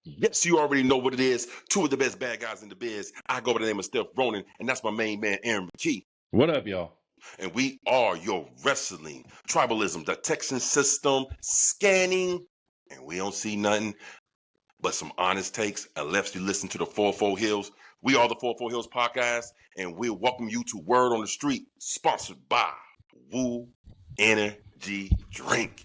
Yes, you already know what it is. Two of the best bad guys in the biz. I go by the name of Steph Ronin, and that's my main man, McKee. What up, y'all? And we are your wrestling, tribalism, the Texan system, scanning, and we don't see nothing but some honest takes unless you listen to the 44 Heelz. We are the 44 Heelz podcast, and we welcome you to Word on the Street, sponsored by Woo Energy Drink.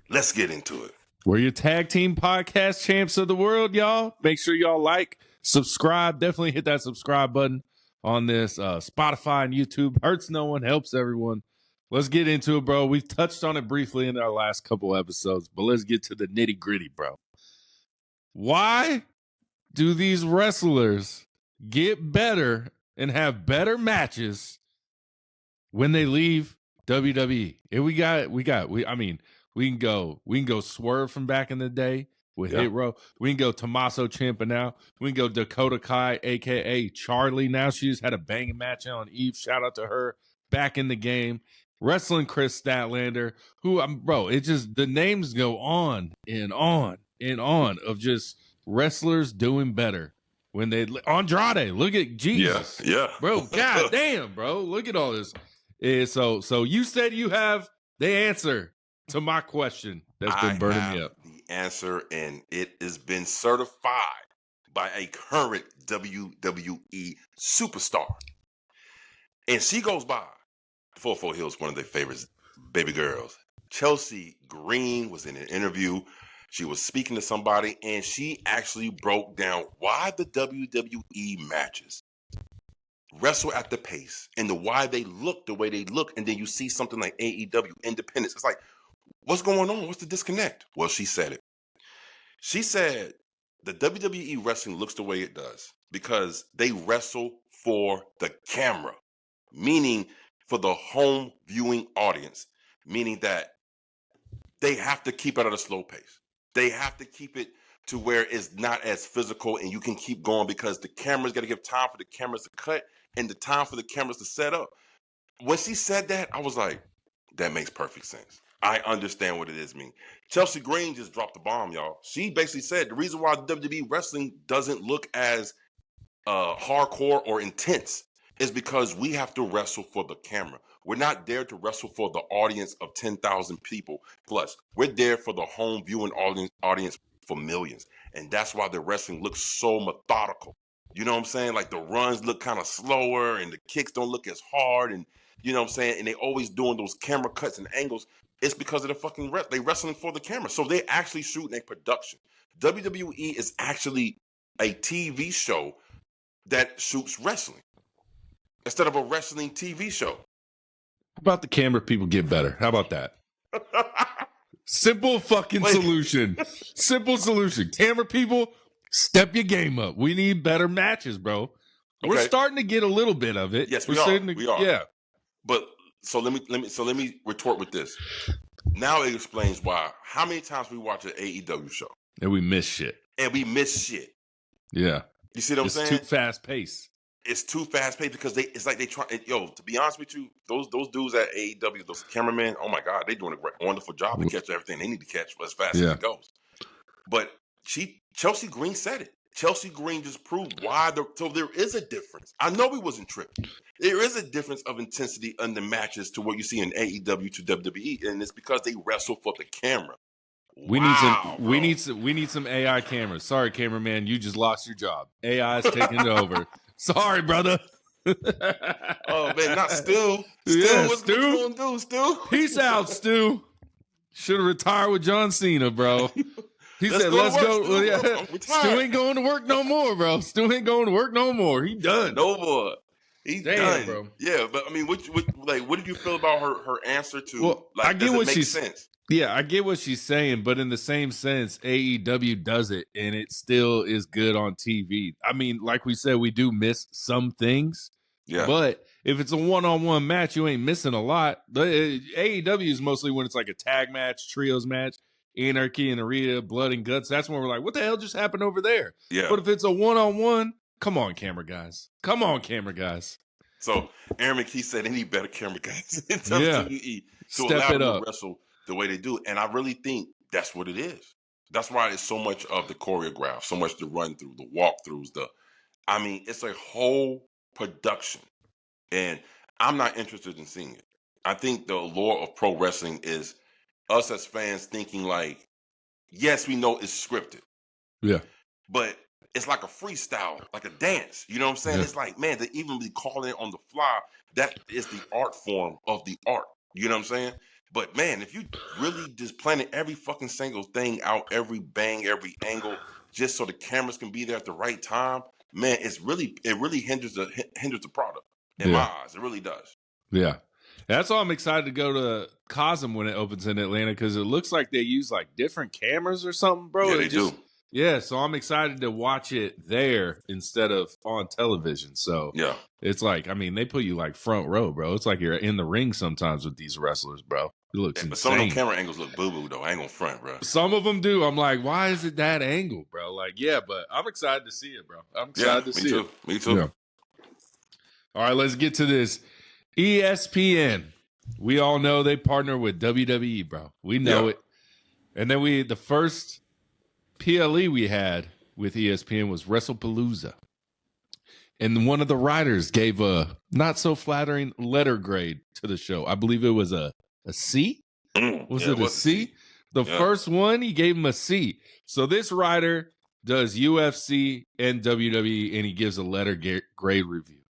Let's get into it. We're your tag team podcast champs of the world, y'all. Make sure y'all like, subscribe. Definitely hit that subscribe button on this Spotify and YouTube. Hurts no one, helps everyone. Let's get into it, bro. We've touched on it briefly in our last couple episodes, but let's get to the nitty gritty, bro. Why do these wrestlers get better and have better matches when they leave WWE? And we can go Swerve from back in the day with Hit Row. We can go Tommaso Ciampa now. We can go Dakota Kai, a.k.a. Charlie. Now she just had a banging match on Eve. Shout out to her. Back in the game. Wrestling Chris Statlander, who, it just, the names go on and on and on of just wrestlers doing better. When they, Andrade, look at Jesus. Yeah. Bro, god damn, bro. Look at all this. So you said you have the answer to my question that's been burning me up. The answer, and it has been certified by a current WWE superstar. And she goes by 44 Heelz, one of their favorites, baby girls. Chelsea Green was in an interview. She was speaking to somebody, and she actually broke down why the WWE matches wrestle at the pace and why they look the way they look. And then you see something like AEW, Independence. It's like, what's going on? What's the disconnect? Well, she said it. She said the WWE wrestling looks the way it does because they wrestle for the camera, meaning for the home viewing audience, meaning that they have to keep it at a slow pace. They have to keep it to where it's not as physical and you can keep going because the camera's got to give time for the cameras to cut and the time for the cameras to set up. When she said that, I was like, that makes perfect sense. I understand what it is mean. Chelsea Green just dropped the bomb, y'all. She basically said the reason why WWE wrestling doesn't look as hardcore or intense is because we have to wrestle for the camera. We're not there to wrestle for the audience of 10,000 people plus. We're there for the home viewing audience for millions. And that's why the wrestling looks so methodical. You know what I'm saying? Like the runs look kind of slower and the kicks don't look as hard. And you know what I'm saying? And they always doing those camera cuts and angles. It's because of the fucking they wrestling for the camera. So they actually shooting a production. WWE is actually a TV show that shoots wrestling instead of a wrestling TV show. How about the camera people get better? How about that? Simple fucking solution. Simple solution. Camera people, step your game up. We need better matches, bro. Okay. We're starting to get a little bit of it. Yes, we are. Yeah. But so let me retort with this. Now it explains why. How many times we watch an AEW show and we miss shit. Yeah. You see what I'm saying? It's too fast paced. It's too fast paced because it's like they try. To be honest with you, those dudes at AEW, those cameramen, oh my God, they're doing a wonderful job to catch everything they need to catch as fast as it goes. But Chelsea Green said it. Chelsea Green just proved why. So there is a difference. I know we wasn't tripping. There is a difference of intensity in the matches to what you see in AEW to WWE, and it's because they wrestle for the camera. We need some AI cameras. Sorry, cameraman, you just lost your job. AI's taking it over. Sorry, brother. Oh man, not Stu. What you gonna do, Stu? Peace out, Stu. Should have retired with John Cena, bro. He said, "Let's go." Stu. Yeah. Stu ain't going to work no more, bro. Stu ain't going to work no more. He done. No more. He's done, bro. Yeah, but I mean, what did you feel about her answer to? Well, I get what she's sense. Yeah, I get what she's saying, but in the same sense, AEW does it, and it still is good on TV. I mean, like we said, we do miss some things. Yeah. But if it's a one-on-one match, you ain't missing a lot. AEW is mostly when it's like a tag match, trios match, Anarchy and Arena, Blood and Guts. That's when we're like, what the hell just happened over there? Yeah. But if it's a one-on-one, come on, camera guys. Come on, camera guys. So Aaron McKee said any better camera guys in WWE to step it up. To wrestle the way they do. And I really think that's what it is. That's why it's so much of the choreograph, so much the run through, the walkthroughs, it's a whole production. And I'm not interested in seeing it. I think the allure of pro wrestling is us as fans thinking like, yes, we know it's scripted, Yeah. but it's like a freestyle, like a dance. You know what I'm saying? Yeah. It's like, man, to even be calling it on the fly, that is the art form of the art. You know what I'm saying? But man, if you really just planted every fucking single thing out, every bang, every angle, just so the cameras can be there at the right time, man, it really hinders the product in my Yeah. eyes. It really does. Yeah. That's why I'm excited to go to Cosm when it opens in Atlanta, because it looks like they use like different cameras or something, bro. Yeah, It they just do. Yeah, so I'm excited to watch it there instead of on television. So Yeah. it's like, I mean, they put you like front row, bro. It's like you're in the ring sometimes with these wrestlers, bro. It looks But some of them insane. camera angles look boo boo though. I ain't gonna front, bro. Some of them do. I'm like, why is it that angle, bro? Like, yeah, but I'm excited to see it, bro. I'm Yeah, excited to me see too. it. Me too. Yeah. All right, let's get to this. ESPN. We all know they partner with WWE, bro. We know Yeah. it. And then the first PLE we had with ESPN was WrestlePalooza. And one of the writers gave a not so flattering letter grade to the show. I believe it was a C. Was Yeah, it a C? The Yeah. first one, he gave him a C. So this writer does UFC and WWE, and he gives a letter grade review.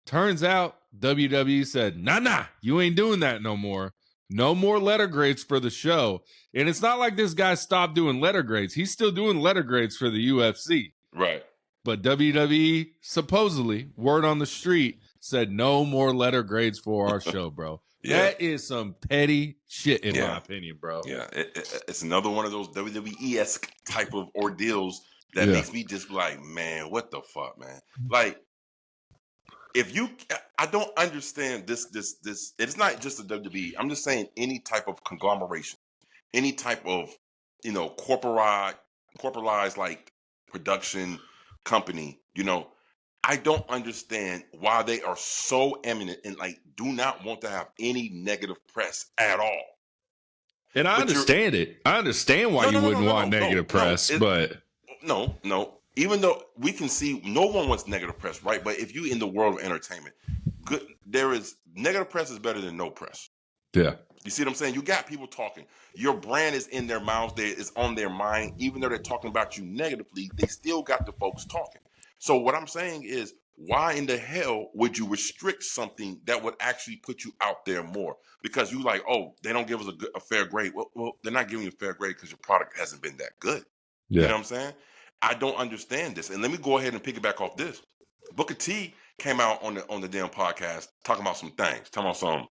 Turns out WWE said, nah, you ain't doing that no more. No more letter grades for the show. And it's not like this guy stopped doing letter grades. He's still doing letter grades for the UFC. Right. But WWE, supposedly, word on the street, said no more letter grades for our show, bro. Yeah. That is some petty shit, in my opinion, bro. Yeah. It's another one of those WWE-esque type of ordeals that makes me just like, man, what the fuck, man? Like, I don't understand this. It's not just the WWE. I'm just saying any type of conglomeration, any type of, corporatized like production company, I don't understand why they are so eminent and like do not want to have any negative press at all. And I understand it. I understand why you wouldn't want negative press, but no. Even though we can see no one wants negative press, right? But if you in the world of entertainment, negative press is better than no press. Yeah. You see what I'm saying? You got people talking. Your brand is in their mouths. It's on their mind. Even though they're talking about you negatively, they still got the folks talking. So what I'm saying is, why in the hell would you restrict something that would actually put you out there more? Because you like, oh, they don't give us a fair grade. Well, they're not giving you a fair grade because your product hasn't been that good. Yeah. You know what I'm saying? I don't understand this. And let me go ahead and piggyback off this. Booker T came out on the damn podcast talking about some things. Talking about some,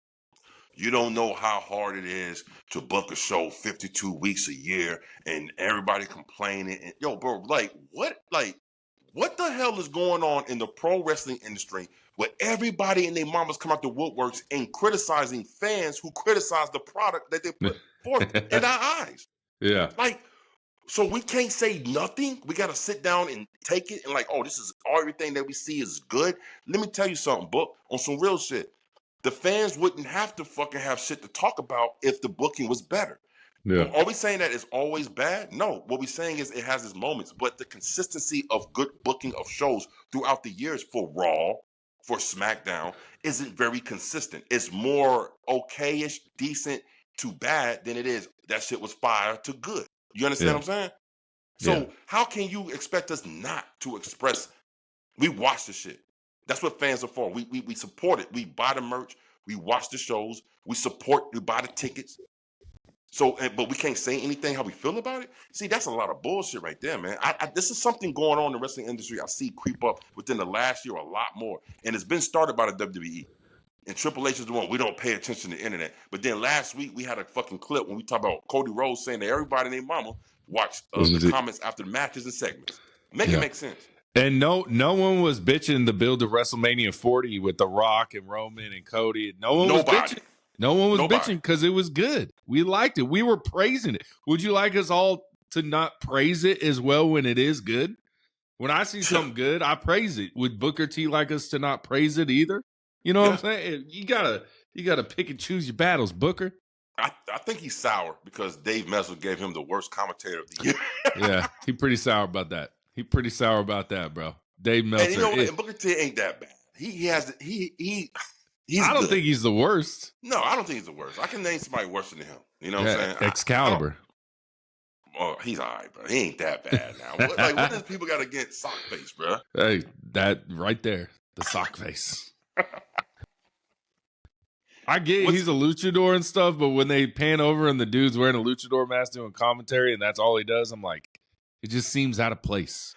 you don't know how hard it is to book a show 52 weeks a year and everybody complaining. And, yo, bro, like, what the hell is going on in the pro wrestling industry where everybody and their mamas come out the woodworks and criticizing fans who criticize the product that they put forth in our eyes? Yeah. Like, so we can't say nothing. We got to sit down and take it and like, oh, this is everything that we see is good. Let me tell you something, Book, on some real shit. The fans wouldn't have to fucking have shit to talk about if the booking was better. Yeah. Are we saying that it's always bad? No. What we're saying is it has its moments, but the consistency of good booking of shows throughout the years for Raw, for SmackDown, isn't very consistent. It's more okayish, decent to bad than it is that shit was fire to good. You understand what I'm saying? So how can you expect us not to express? We watch the shit. That's what fans are for. We support it. We buy the merch. We watch the shows. We support. We buy the tickets. So, but we can't say anything how we feel about it. See, that's a lot of bullshit right there, man. This is something going on in the wrestling industry. I see creep up within the last year a lot more, and it's been started by the WWE. And Triple H is the one, we don't pay attention to the internet. But then last week we had a fucking clip when we talked about Cody Rhodes saying that everybody and their mama watched the comments after the matches and segments. It make sense. And no one was bitching the build of WrestleMania 40 with The Rock and Roman and Cody. No one was bitching. No one was bitching because it was good. We liked it. We were praising it. Would you like us all to not praise it as well when it is good? When I see something good, I praise it. Would Booker T like us to not praise it either? You know what I'm saying? You gotta pick and choose your battles, Booker. I think he's sour because Dave Meltzer gave him the worst commentator of the year. Yeah, he pretty sour about that. Bro. Dave Meltzer. And you know what? And Booker T ain't that bad. He's I don't good. think he's the worst. No, I don't think he's the worst. I can name somebody worse than him. You know what I'm saying? Excalibur. Oh, he's all right, bro. He ain't that bad now. What does people got against sock face, bro? Hey, that right there, the sock face. I get he's a luchador and stuff, but when they pan over and the dude's wearing a luchador mask doing commentary and that's all he does, I'm like, it just seems out of place.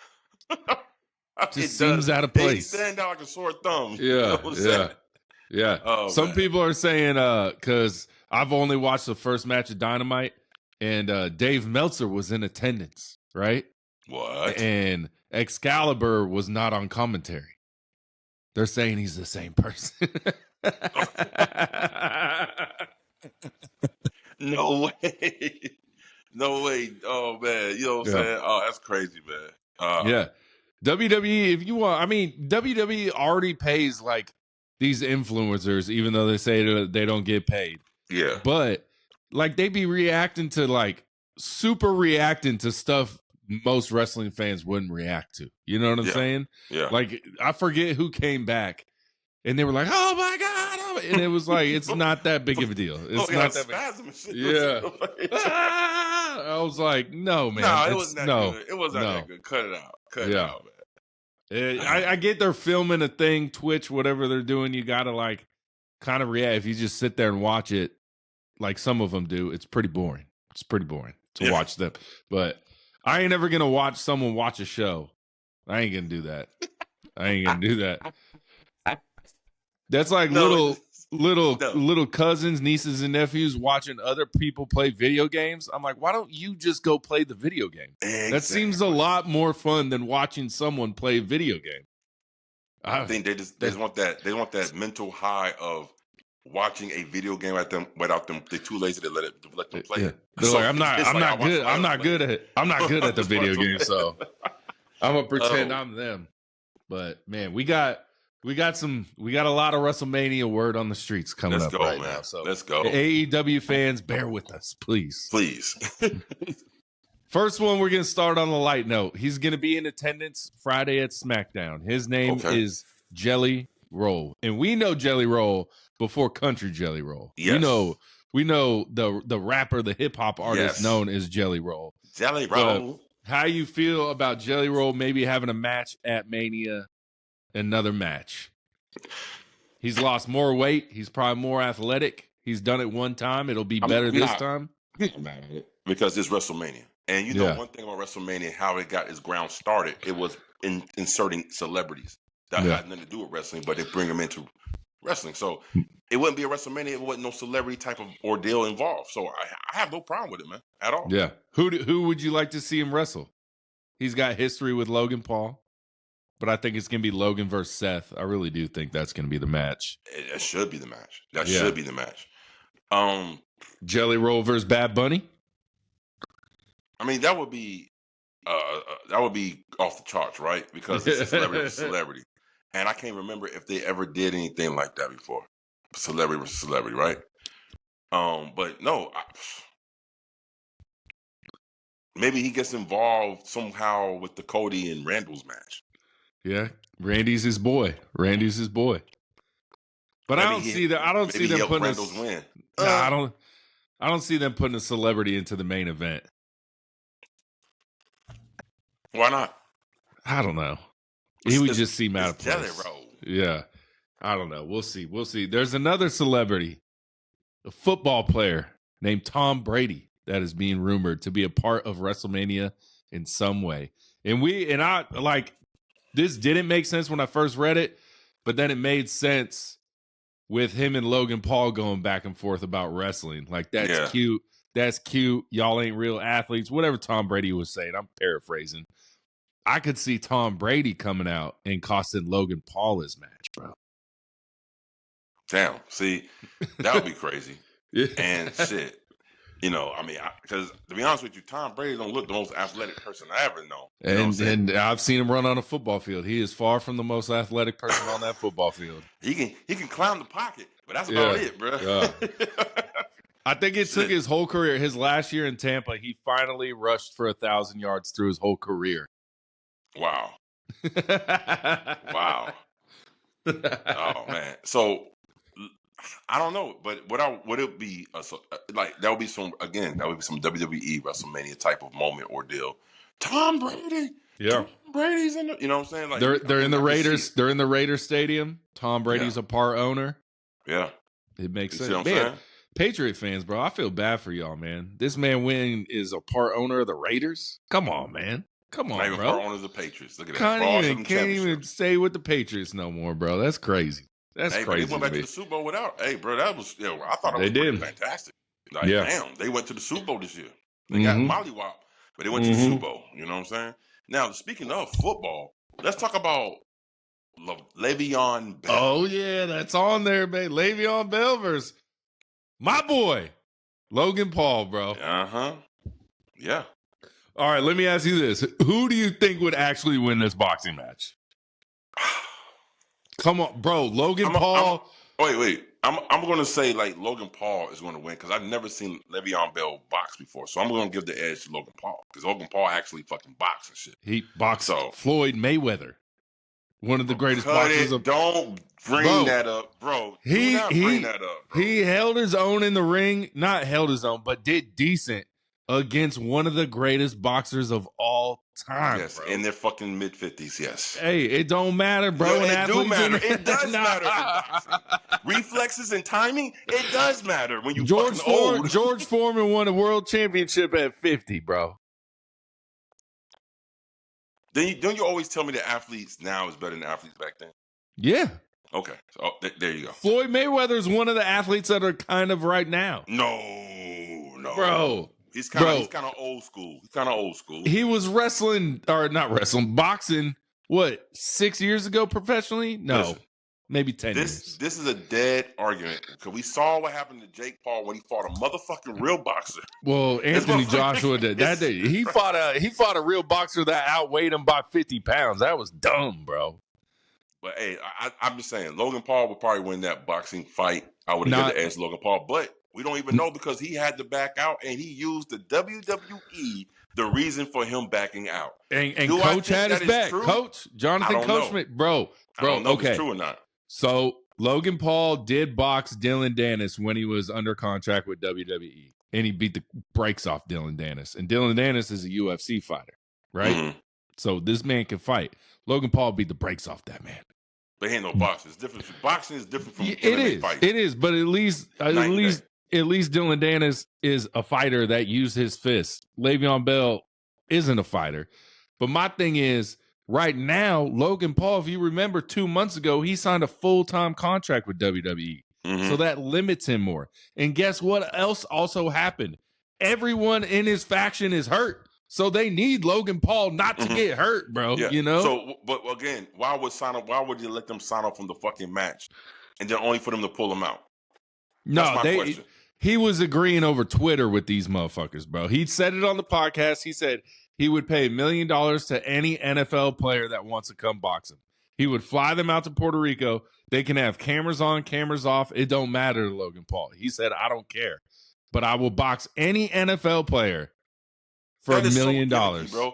Seems out of place. He's standing out like a sore thumb. Yeah, yeah. Oh, some man. people are saying, because I've only watched the first match of Dynamite, and Dave Meltzer was in attendance, right? What? And Excalibur was not on commentary. They're saying he's the same person. No way. No way. Oh, man. You know what I'm saying? Oh, that's crazy, man. Yeah. WWE, if you want, I mean, WWE already pays like these influencers, even though they say they don't get paid. Yeah. But like they be reacting to like super reacting to stuff most wrestling fans wouldn't react to. You know what I'm saying? Yeah. Like I forget who came back and they were like, "Oh my God." And it was like, it's not that big of a deal. It's not that big. Yeah. I was like, no, man. No, it wasn't that good. It wasn't that good. Cut it out. Cut it out, man. I get they're filming a thing, Twitch, whatever they're doing. You got to like kind of react. If you just sit there and watch it, like some of them do, it's pretty boring. It's pretty boring to watch them. But I ain't ever going to watch someone watch a show. I ain't going to do that. That's like little cousins, nieces, and nephews watching other people play video games. I'm like, why don't you just go play the video game? Exactly. That seems a lot more fun than watching someone play a video game. I think they just want that. They want that mental high of watching a video game without them. They're too lazy to let them play it. They're so like, I'm not good at the video game, so I'm gonna pretend I'm them. But man, we got a lot of WrestleMania word on the streets coming up right now. So let's go. AEW fans, bear with us, please. Please. First one, we're going to start on a light note. He's going to be in attendance Friday at SmackDown. His name is Jelly Roll. And we know Jelly Roll before Country Jelly Roll. Yes. We know the rapper, the hip-hop artist known as Jelly Roll. Jelly Roll. How you feel about Jelly Roll maybe having a match at Mania, another match? He's lost more weight. He's probably more athletic. He's done it one time. It'll be better this time. Because it's WrestleMania. And you know one thing about WrestleMania, how it got its ground started, it was inserting celebrities that had nothing to do with wrestling, but they bring them into wrestling. So it wouldn't be a WrestleMania if it wasn't no celebrity type of ordeal involved. So I have no problem with it, man, at all. Yeah. Who would you like to see him wrestle? He's got history with Logan Paul, but I think it's going to be Logan versus Seth. I really do think that's going to be the match. It should be the match. That should be the match. Jelly Roll versus Bad Bunny? I mean, that would be off the charts, right? Because it's a celebrity versus celebrity. And I can't remember if they ever did anything like that before. Celebrity versus celebrity, right? But no, maybe he gets involved somehow with the Cody and Randall's match. Yeah, Randy's his boy. But maybe I don't see that. I don't see them putting Randall's win. Nah, I don't see them putting a celebrity into the main event. Why not? I don't know. He would just seem out of place. Jelly Roll. Yeah. I don't know. We'll see. There's another celebrity, a football player named Tom Brady, that is being rumored to be a part of WrestleMania in some way. And I like, this didn't make sense when I first read it, but then it made sense with him and Logan Paul going back and forth about wrestling. Like, that's cute. That's cute. Y'all ain't real athletes. Whatever Tom Brady was saying. I'm paraphrasing. I could see Tom Brady coming out and costing Logan Paul his match, bro. Damn. See, that would be crazy. And shit. You know, I mean, because to be honest with you, Tom Brady don't look the most athletic person I ever know. And I've seen him run on a football field. He is far from the most athletic person on that football field. He can climb the pocket, but that's about it, bro. I think it took his whole career. His last year in Tampa, he finally rushed for 1,000 yards through his whole career. Wow. Wow. Oh man. So I don't know, but would it be like that would be some WWE WrestleMania type of moment or deal? Tom Brady. Yeah. Tom Brady's in the, you know what I'm saying? Like they're in the Raiders. They're in the Raiders stadium. Tom Brady's a part owner. Yeah. It makes You sense. see what I'm saying? Patriot fans, bro, I feel bad for y'all, man. This man is a part owner of the Raiders. Come on, man. Come on, Not even bro. part owners of the Patriots. Look at that. Can't even stay with the Patriots no more, bro. That's crazy. That's crazy. They went back to the Super Bowl without. Hey, bro, that was. I thought it was fantastic. Like, damn, they went to the Super Bowl this year. They got mollywop, but they went to the Super Bowl. You know what I'm saying? Now, speaking of football, let's talk about Le'Veon Bell. Oh yeah, that's on there, man. Le'Veon Bell versus my boy Logan Paul, bro. Yeah. All right, let me ask you this: who do you think would actually win this boxing match? Come on, bro. Logan Paul. Wait. I'm going to say like Logan Paul is going to win because I've never seen Le'Veon Bell box before. So I'm going to give the edge to Logan Paul because Logan Paul actually fucking boxes and shit. He boxed Floyd Mayweather, one of the greatest boxers. Don't bring that up, bro. Bring that up, bro. He held his own in the ring. Not held his own, but did decent against one of the greatest boxers of all time. Yes, bro. in their fucking mid-50s, yes. Hey, it don't matter, bro. It do matter. It does matter in boxing. Reflexes and timing, it does matter when you fucking old. George Foreman won a world championship at 50, bro. Don't you always tell me that athletes now is better than athletes back then? Yeah. Okay, so there you go. Floyd Mayweather is one of the athletes that are kind of right now. No. Bro. He's kind of old school. He was boxing, what, 6 years ago professionally? No, listen, maybe 10 years. This is a dead argument because we saw what happened to Jake Paul when he fought a motherfucking real boxer. Well, Anthony Joshua did that day. He fought a real boxer that outweighed him by 50 pounds. That was dumb, bro. But hey, I'm just saying, Logan Paul would probably win that boxing fight. I would have given the edge to Logan Paul, but we don't even know because he had to back out and he used the WWE, the reason for him backing out. And Coach had his back. True? Coach, Jonathan Coachman. Bro, I don't know okay. if it's true or not. So Logan Paul did box Dylan Dennis when he was under contract with WWE. And he beat the brakes off Dylan Dennis. And Dylan Dennis is a UFC fighter, right? Mm-hmm. So this man can fight. Logan Paul beat the brakes off that man. But he ain't no boxer. It's different. Boxing is different from fighting. It is, but at least Dylan Dennis is a fighter that used his fists. Le'Veon Bell isn't a fighter. But my thing is, right now, Logan Paul, if you remember 2 months ago, he signed a full-time contract with WWE. Mm-hmm. So that limits him more. And guess what else also happened? Everyone in his faction is hurt. So they need Logan Paul not to get hurt, bro. Yeah. You know? So, but again, why would you let them sign off from the fucking match and then only for them to pull them out? No, he was agreeing over Twitter with these motherfuckers, bro. He said it on the podcast. He said he would pay $1 million to any NFL player that wants to come box him. He would fly them out to Puerto Rico. They can have cameras on, cameras off. It don't matter to Logan Paul. He said, I don't care, but I will box any NFL player for $1 million. So bro.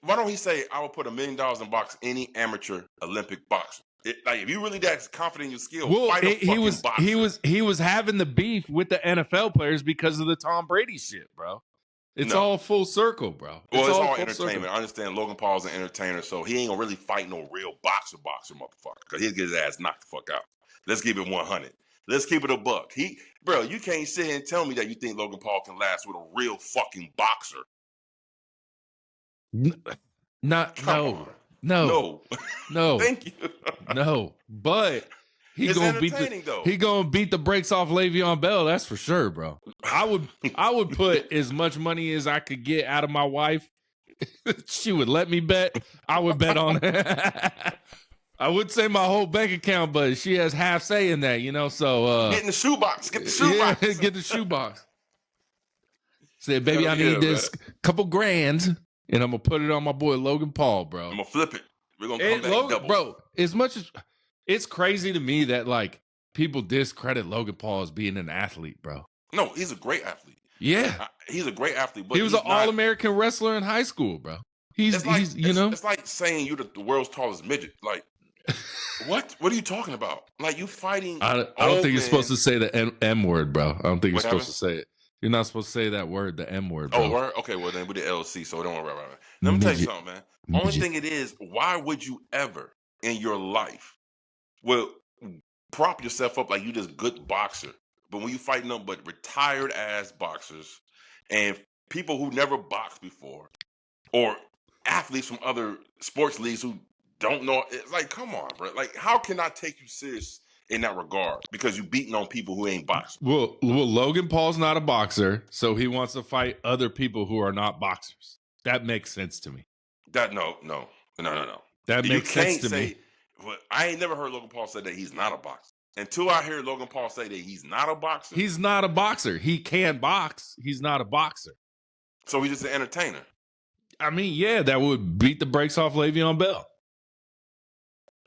Why don't he say, I will put $1 million in box any amateur Olympic boxer? Like, if you really that confident in your skill, fight a fucking boxer. He was having the beef with the NFL players because of the Tom Brady shit, bro. It's all full circle, bro. It's all entertainment. I understand Logan Paul's an entertainer, so he ain't gonna really fight no real boxer, motherfucker, because he'll get his ass knocked the fuck out. Let's keep it 100. Let's keep it a buck. Bro, you can't sit here and tell me that you think Logan Paul can last with a real fucking boxer. No. Thank you. No, but he gonna beat the brakes off Le'Veon Bell. That's for sure, bro. I would put as much money as I could get out of my wife. She would let me bet. I would bet on it. I would say my whole bank account, but she has half say in that, you know. So get in the shoebox. Get the shoebox. Yeah, get the shoebox. Said, baby, I need this couple grand. And I'm going to put it on my boy Logan Paul, bro. I'm going to flip it. We're going to come back double. Bro, as much as it's crazy to me that, like, people discredit Logan Paul as being an athlete, bro. No, he's a great athlete. Yeah. He's a great athlete, but He was an All-American wrestler in high school, bro. He's it's like saying you're the world's tallest midget. Like, what? What are you talking about? Like, you fighting? I don't think you're supposed to say the M word, bro. I don't think you're supposed to say it. You're not supposed to say that word, the M word, bro. Oh, word? Okay, well then we did LC, so don't worry about it. Let me tell you something, man. Only thing it is, why would you ever in your life prop yourself up like you this good boxer? But when you fight nothing but retired ass boxers and people who never boxed before, or athletes from other sports leagues who don't know, it's like, come on, bro. Like, how can I take you serious in that regard? Because you beating on people who ain't boxing. Well, Logan Paul's not a boxer, so he wants to fight other people who are not boxers. That makes sense to me. No. That makes sense to me. Well, I ain't never heard Logan Paul say that he's not a boxer. Until I hear Logan Paul say that he's not a boxer. He's not a boxer. He can box. He's not a boxer. So he's just an entertainer. I mean, yeah, that would beat the brakes off Le'Veon Bell.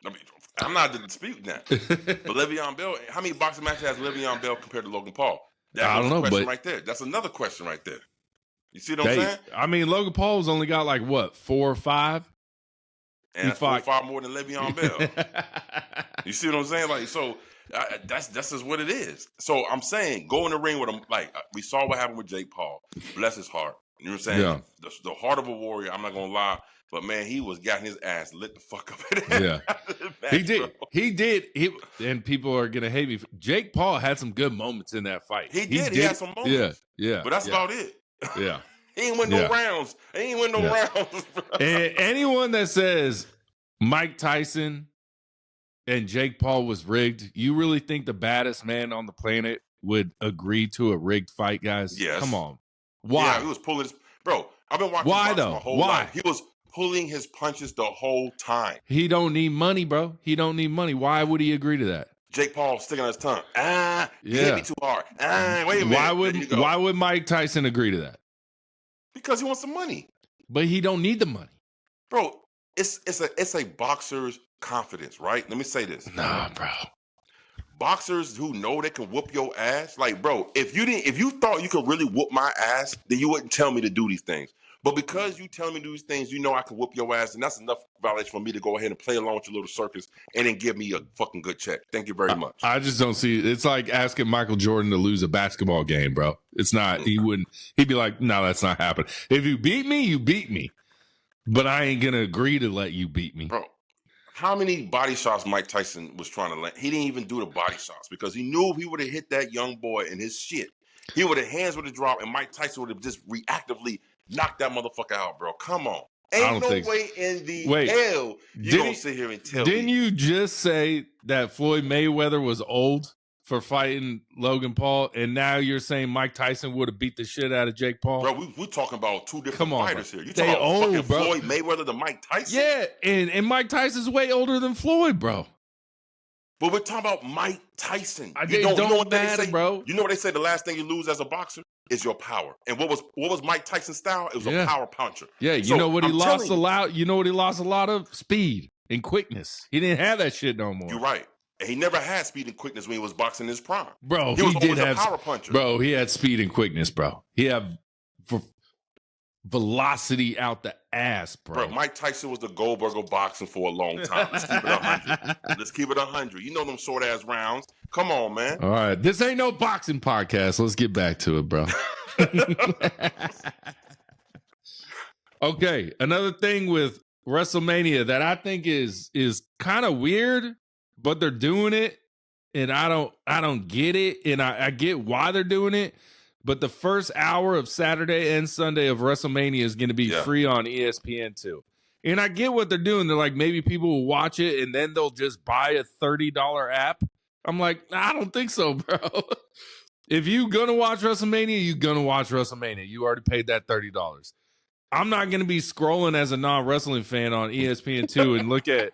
I mean, I'm not disputing that. But Le'Veon Bell, how many boxing matches has Le'Veon Bell compared to Logan Paul? I don't know, question but right there. That's another question right there. You see what I'm saying? I mean, Logan Paul's only got like what, 4 or 5? And 4 or 5 more than Le'Veon Bell. You see what I'm saying? Like, so that's just what it is. So I'm saying, go in the ring with him. Like, we saw what happened with Jake Paul. Bless his heart. You know what I'm saying? Yeah. The heart of a warrior. I'm not gonna lie, but man, he was getting his ass lit the fuck up. Yeah, he did. Bro. He did. And people are gonna hate me. Jake Paul had some good moments in that fight. He did. He had some moments. Yeah. But that's about it. Yeah. He ain't win no rounds. He ain't win no rounds. And anyone that says Mike Tyson and Jake Paul was rigged, you really think the baddest man on the planet would agree to a rigged fight, guys? Yes. Come on. Why? Yeah, he was pulling his... Bro, I've been watching boxing my whole life. He was pulling his punches the whole time. He don't need money, bro. He don't need money. Why would he agree to that? Jake Paul sticking on his tongue. You hit me too hard. Wait a minute. Why would Mike Tyson agree to that? Because he wants some money. But he don't need the money. Bro, it's a boxer's confidence, right? Let me say this. Nah, bro. Boxers who know they can whoop your ass, like, bro, if you thought you could really whoop my ass, then you wouldn't tell me to do these things. But because you tell me to do these things, you know I can whoop your ass, and that's enough validation for me to go ahead and play along with your little circus and then give me a fucking good check. Thank you very much. I just don't see it. It's like asking Michael Jordan to lose a basketball game, bro. It's not. He'd be like, no, that's not happening. If you beat me, you beat me. But I ain't gonna agree to let you beat me, bro. How many body shots Mike Tyson was trying to land? He didn't even do the body shots because he knew if he would have hit that young boy in his shit, hands would have dropped and Mike Tyson would have just reactively knocked that motherfucker out, bro. Come on. Ain't no way in the hell you gonna sit here and tell me. Didn't you just say that Floyd Mayweather was old for fighting Logan Paul, and now you're saying Mike Tyson would have beat the shit out of Jake Paul? Bro, we're talking about two different fighters here. You talking about old, fucking bro. Floyd Mayweather to Mike Tyson? Yeah, and Mike Tyson's way older than Floyd, bro. But we're talking about Mike Tyson. You know what matter, bro. You know what they say? The last thing you lose as a boxer is your power. And what was Mike Tyson's style? It was a power puncher. Yeah, you know what he lost a lot? You know what he lost a lot of? Speed and quickness. He didn't have that shit no more. You're right. And he never had speed and quickness when he was boxing in his prime. Bro, he was always a power puncher. Bro, he had speed and quickness, bro. He had velocity out the ass, bro. Mike Tyson was the Goldberg of boxing for a long time. Let's keep it 100. Let's keep it 100. You know them short ass rounds. Come on, man. All right, this ain't no boxing podcast. Let's get back to it, bro. Okay, another thing with WrestleMania that I think is kind of weird, but they're doing it, and I don't get it, and I get why they're doing it. But the first hour of Saturday and Sunday of WrestleMania is going to be free on ESPN too. And I get what they're doing. They're like, maybe people will watch it and then they'll just buy a $30 app. I'm like, I don't think so, bro. If you're going to watch WrestleMania, you're going to watch WrestleMania. You already paid that $30. I'm not going to be scrolling as a non-wrestling fan on ESPN2 and look at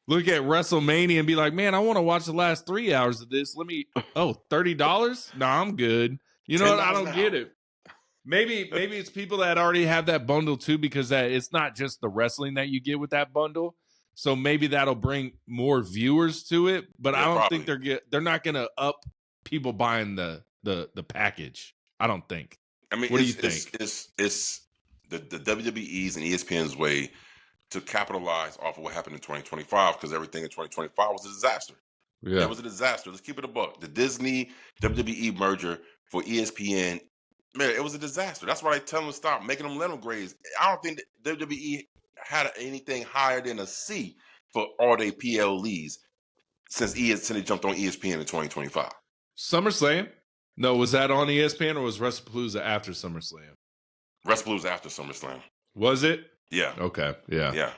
WrestleMania and be like, man, I want to watch the last 3 hours of this. $30? Nah, I'm good. You know what? I don't get it. Maybe it's people that already have that bundle too, because it's not just the wrestling that you get with that bundle. So maybe that'll bring more viewers to it. But I don't think they're not going to up people buying the the package. I don't think. I mean, What do you think? It's the WWE's and ESPN's way to capitalize off of what happened in 2025 because everything in 2025 was a disaster. Yeah. It was a disaster. Let's keep it a buck. The Disney WWE merger for ESPN, man, it was a disaster. That's why I tell them to stop making them lemon grades. I don't think that WWE had anything higher than a C for all their PLEs since they jumped on ESPN in 2025. SummerSlam? No, was that on ESPN or was WrestlePalooza after SummerSlam? WrestlePalooza after SummerSlam. Was it? Yeah. Okay. Yeah.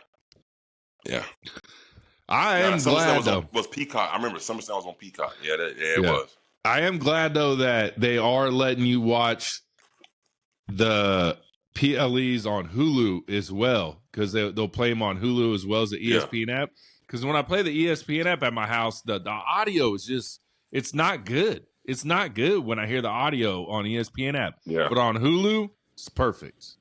I am glad though. Was Peacock? I remember SummerSlam was on Peacock. It was. I am glad though that they are letting you watch the PLEs on Hulu as well because they'll play them on Hulu as well as the ESPN app. Because when I play the ESPN app at my house, the audio is just it's not good. It's not good when I hear the audio on ESPN app. Yeah. But on Hulu, it's perfect.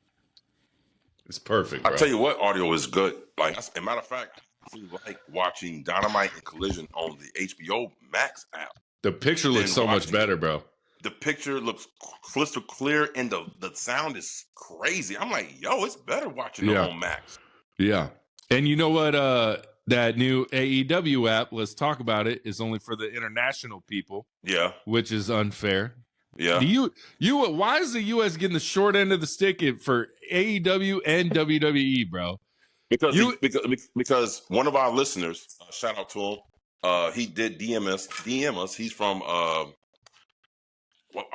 It's perfect. Bro. I tell you what, audio is good. Like, as a matter of fact, I like watching Dynamite and Collision on the HBO Max app. The picture looks so much better, bro. The picture looks crystal clear, and the sound is crazy. I'm like, yo, it's better watching it on Max. Yeah. And you know what? That new AEW app, let's talk about it, is only for the international people. Yeah. Which is unfair. Yeah. Why is the US getting the short end of the stick for AEW and WWE, bro? Because one of our listeners, shout out to him, he did DM us. He's from I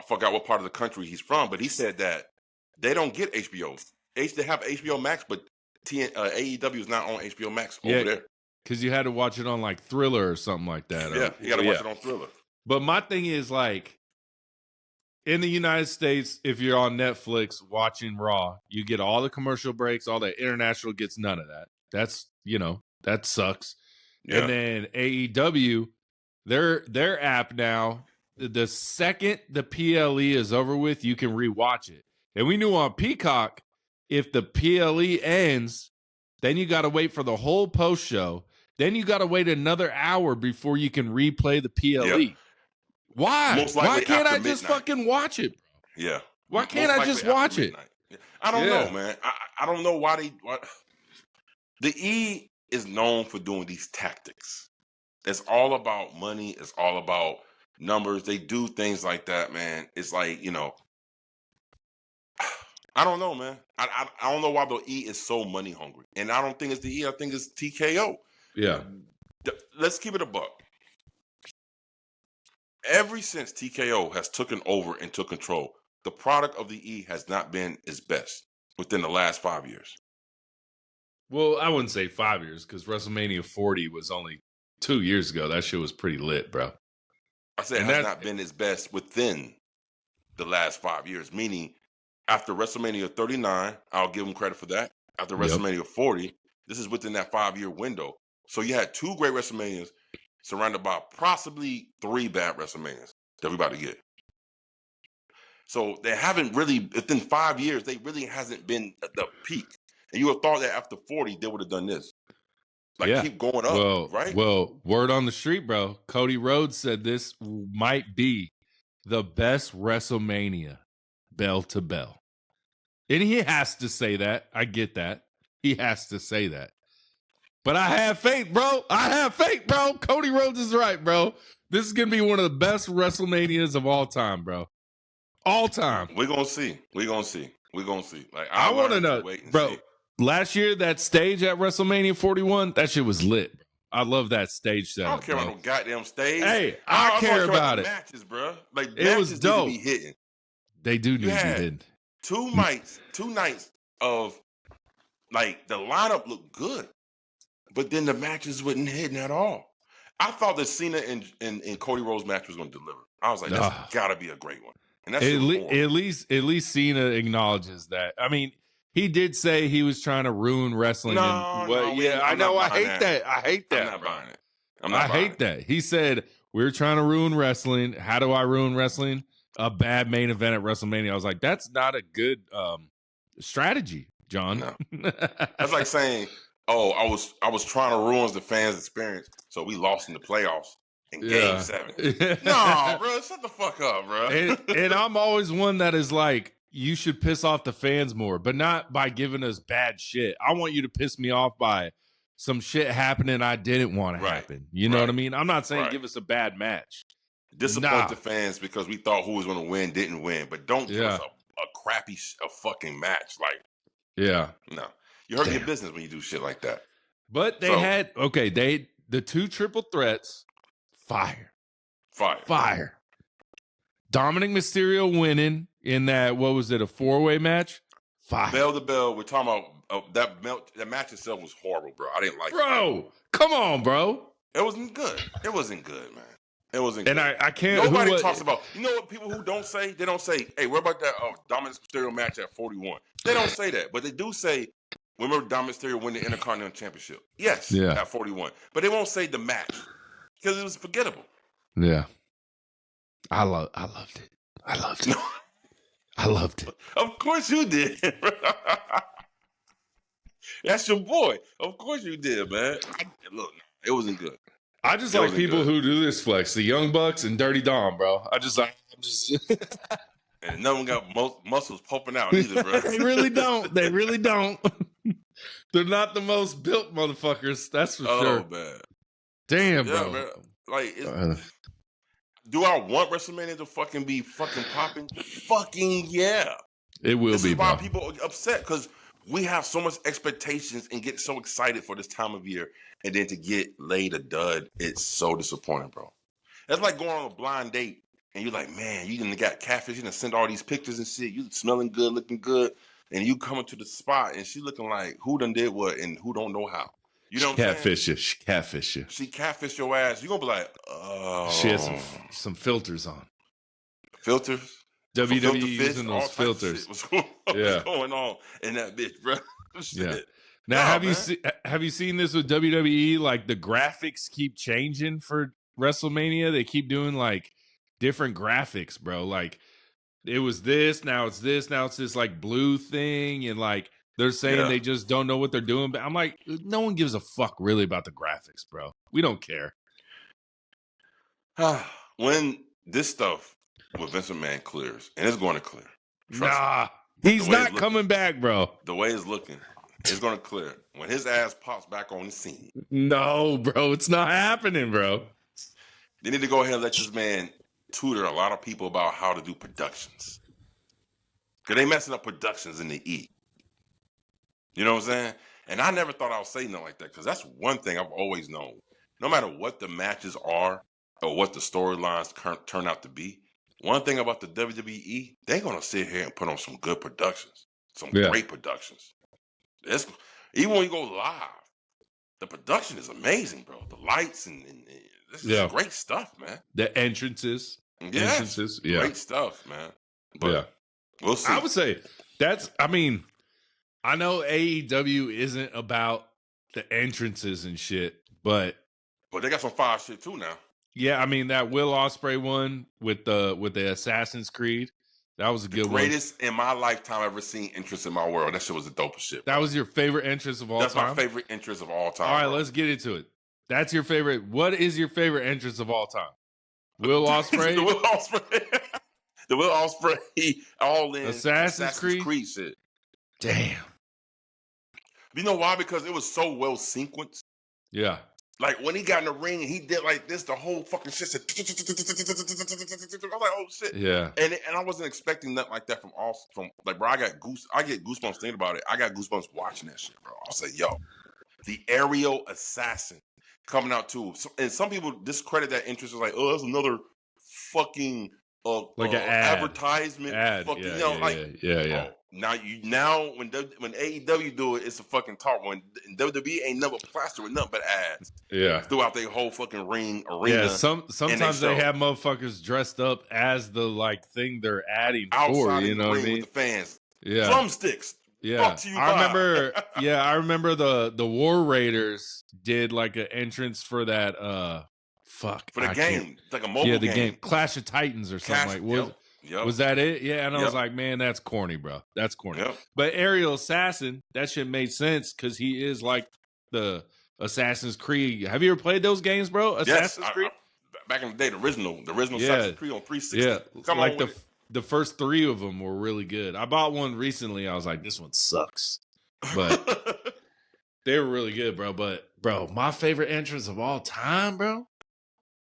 forgot what part of the country he's from, but he said that they don't get HBO. They have HBO Max, but AEW is not on HBO Max over there. Because you had to watch it on like Thriller or something like that. Yeah, you got to watch it on Thriller. But my thing is like, in the United States, if you're on Netflix watching Raw, you get all the commercial breaks, all the international gets none of that. That's, that sucks. Yeah. And then AEW, their app now, the second the PLE is over with, you can rewatch it. And we knew on Peacock, if the PLE ends, then you got to wait for the whole post show. Then you got to wait another hour before you can replay the PLE. Yep. Why? Why can't I just fucking watch it, bro? Yeah. Why can't I just watch it? I don't know, man. I don't know why the E is known for doing these tactics. It's all about money. It's all about numbers. They do things like that, man. It's like, I don't know, man. I don't know why the E is so money hungry. And I don't think it's the E. I think it's TKO. Yeah. Let's keep it a buck. Ever since TKO has taken over and took control, the product of the E has not been its best within the last 5 years. Well, I wouldn't say 5 years because WrestleMania 40 was only 2 years ago. That shit was pretty lit, bro. I said it has not been its best within the last 5 years, meaning after WrestleMania 39, I'll give them credit for that. After WrestleMania 40, this is within that 5-year window. So you had 2 great WrestleManias surrounded by possibly 3 bad WrestleManias that we're about to get. So they haven't really, within 5 years, they really hasn't been at the peak. And you would have thought that after 40, they would have done this. Keep going up, right? Well, word on the street, bro. Cody Rhodes said this might be the best WrestleMania bell to bell. And he has to say that. I get that. He has to say that. But I have faith, bro. Cody Rhodes is right, bro. This is going to be one of the best WrestleManias of all time, bro. All time. We're going to see. Like, I want to know, bro. See. Last year, that stage at WrestleMania 41, that shit was lit. I love that stage setup. I don't care about no goddamn stage. Hey, I care about it. Matches, bro. Like, it was dope. Need to be hitting. They do need to be hitting. Two nights of, like, the lineup looked good. But then the matches wasn't hitting at all. I thought that Cena and Cody Rhodes match was going to deliver. I was like, that's got to be a great one. And that's at least Cena acknowledges that. I mean, he did say he was trying to ruin wrestling. I know. I hate that. I'm not buying it. I hate that. He said, we're trying to ruin wrestling. How do I ruin wrestling? A bad main event at WrestleMania. I was like, that's not a good strategy, John. No. That's like saying, oh, I was trying to ruin the fans' experience, so we lost in the playoffs. in Game 7. No, bro, shut the fuck up, bro. And I'm always one that is like, you should piss off the fans more, but not by giving us bad shit. I want you to piss me off by some shit happening I didn't want to happen. You know what I mean? I'm not saying give us a bad match. Disappoint the fans because we thought who was going to win didn't win, but don't give us a crappy fucking match. Like, no. You hurt your business when you do shit like that. But they had, the 2 triple threats, fire. Dominic Mysterio winning in that, what was it, a 4-way match? Fire. Bell to bell, we're talking about that match itself was horrible, bro. I didn't like it. Bro, come on, bro. It wasn't good. It wasn't good, man. It wasn't good. And I can't. Nobody talks about, you know what people who don't say? They don't say, hey, what about that Dominic Mysterio match at 41? They don't say that, but they do say, remember Dominic Mysterio win the Intercontinental Championship? Yes, at 41. But they won't say the match because it was forgettable. Yeah. I loved it. I loved it. Of course you did. That's your boy. Of course you did, man. Look, it wasn't good. I just like people who do this flex. The Young Bucks and Dirty Dom, bro. I'm just and none of them got muscles popping out either, bro. They really don't. They're not the most built motherfuckers. That's for sure. Oh, man. Damn, bro. Man. Like, do I want WrestleMania to fucking be fucking popping? Fucking yeah. It will be. This is why people are upset, because we have so much expectations and get so excited for this time of year, and then to get laid a dud, it's so disappointing, bro. That's like going on a blind date, and you're like, man, you done got catfish, you done send all these pictures and shit, you smelling good, looking good, and you coming to the spot, and she looking like who done did what and who don't know how. You know what I'm saying? She catfish you. She catfish your ass. You're going to be like, oh. She has some filters on. Filters? WWE using those filters. What's going on in that bitch, bro? Yeah. Now, have you seen this with WWE? Like, the graphics keep changing for WrestleMania. They keep doing, like, different graphics, bro. Like, it was this, now it's this, now it's this, like, blue thing, and, like, they're saying they just don't know what they're doing. But I'm like, no one gives a fuck really about the graphics, bro. We don't care. When this stuff with Vince McMahon clears, and it's going to clear. He's not coming back, bro. The way it's looking, it's going to clear. When his ass pops back on the scene. No, bro. It's not happening, bro. They need to go ahead and let this man tutor a lot of people about how to do productions. Because they messing up productions in the E. You know what I'm saying? And I never thought I would say nothing like that, because that's one thing I've always known. No matter what the matches are or what the storylines turn out to be, one thing about the WWE, they're going to sit here and put on some good productions, some great productions. Even when you go live, the production is amazing, bro. The lights and this is great stuff, man. The entrances. Great stuff, man. But we'll see. I would say I know AEW isn't about the entrances and shit, but they got some fire shit too now. Yeah, I mean that Will Ospreay one with the Assassin's Creed, that was a good one. Greatest in my lifetime ever seen entrance in my world. That shit was the dopest shit. Bro. That was your favorite entrance of all time? That's my favorite entrance of all time. All right, let's get into it. That's your favorite. What is your favorite entrance of all time? Will Ospreay? The Will Ospreay. The Will Ospreay all in Assassin's Creed shit. Damn. You know why? Because it was so well sequenced. Yeah. Like when he got in the ring and he did like this, the whole fucking shit said. I was like, oh shit. Yeah. And I wasn't expecting nothing like that from like, bro. I get goosebumps thinking about it. I got goosebumps watching that shit, bro. I was like, yo, the aerial assassin coming out too. And some people discredit that interest as like, oh, that's another fucking like an advertisement. Fucking, yeah. Now when AEW do it, it's a fucking talk. When WWE ain't never plastered with nothing but ads. Yeah. Throughout their whole fucking arena. Yeah. Sometimes they have motherfuckers dressed up as the like thing they're adding outside for. You know what I mean? With the fans. Yeah. Drumsticks. Yeah. I remember the War Raiders did like an entrance for that. For the game, it's like a mobile game. Clash of Titans or something. Was that it? Yeah, and I was like, man, that's corny, bro. That's corny. Yep. But Aerial Assassin, that shit made sense because he is like the Assassin's Creed. Have you ever played those games, bro? Assassin's Creed? back in the day, the original Yeah. Sasha Creed on 360. Yeah, Come like on with it. the first 3 of them were really good. I bought one recently. I was like, this one sucks, but they were really good, bro. But bro, my favorite entrance of all time, bro.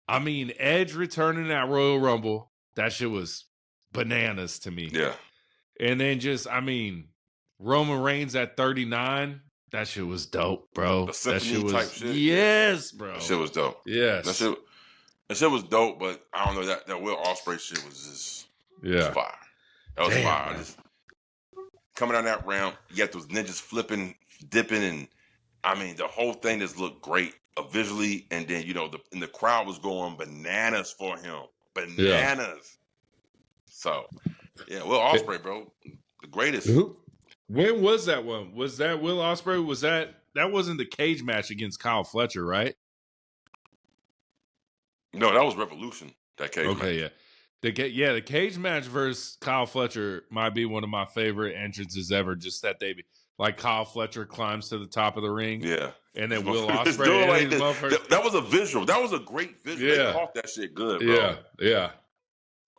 I mean, Edge returning at Royal Rumble. That shit was bananas to me. Yeah. And then just, I mean, Roman Reigns at 39. That shit was dope, bro. The symphony type shit. Yes, bro. That shit was dope. Yes. That shit was dope, but I don't know, that Will Ospreay shit was just fire. That was fire. Just coming down that ramp, you got those ninjas flipping, dipping, and I mean the whole thing just looked great visually, and then the crowd was going bananas for him. Bananas. Yeah. So yeah, Will Ospreay, bro. The greatest. When was that one? Was that Will Ospreay? Was that wasn't the cage match against Kyle Fletcher, right? No, that was Revolution. That cage match. Okay, yeah. The cage match versus Kyle Fletcher might be one of my favorite entrances ever. Just that like Kyle Fletcher climbs to the top of the ring. Yeah. And then Will Ospreay. That was a visual. That was a great visual. Yeah. They caught that shit good, bro. Yeah.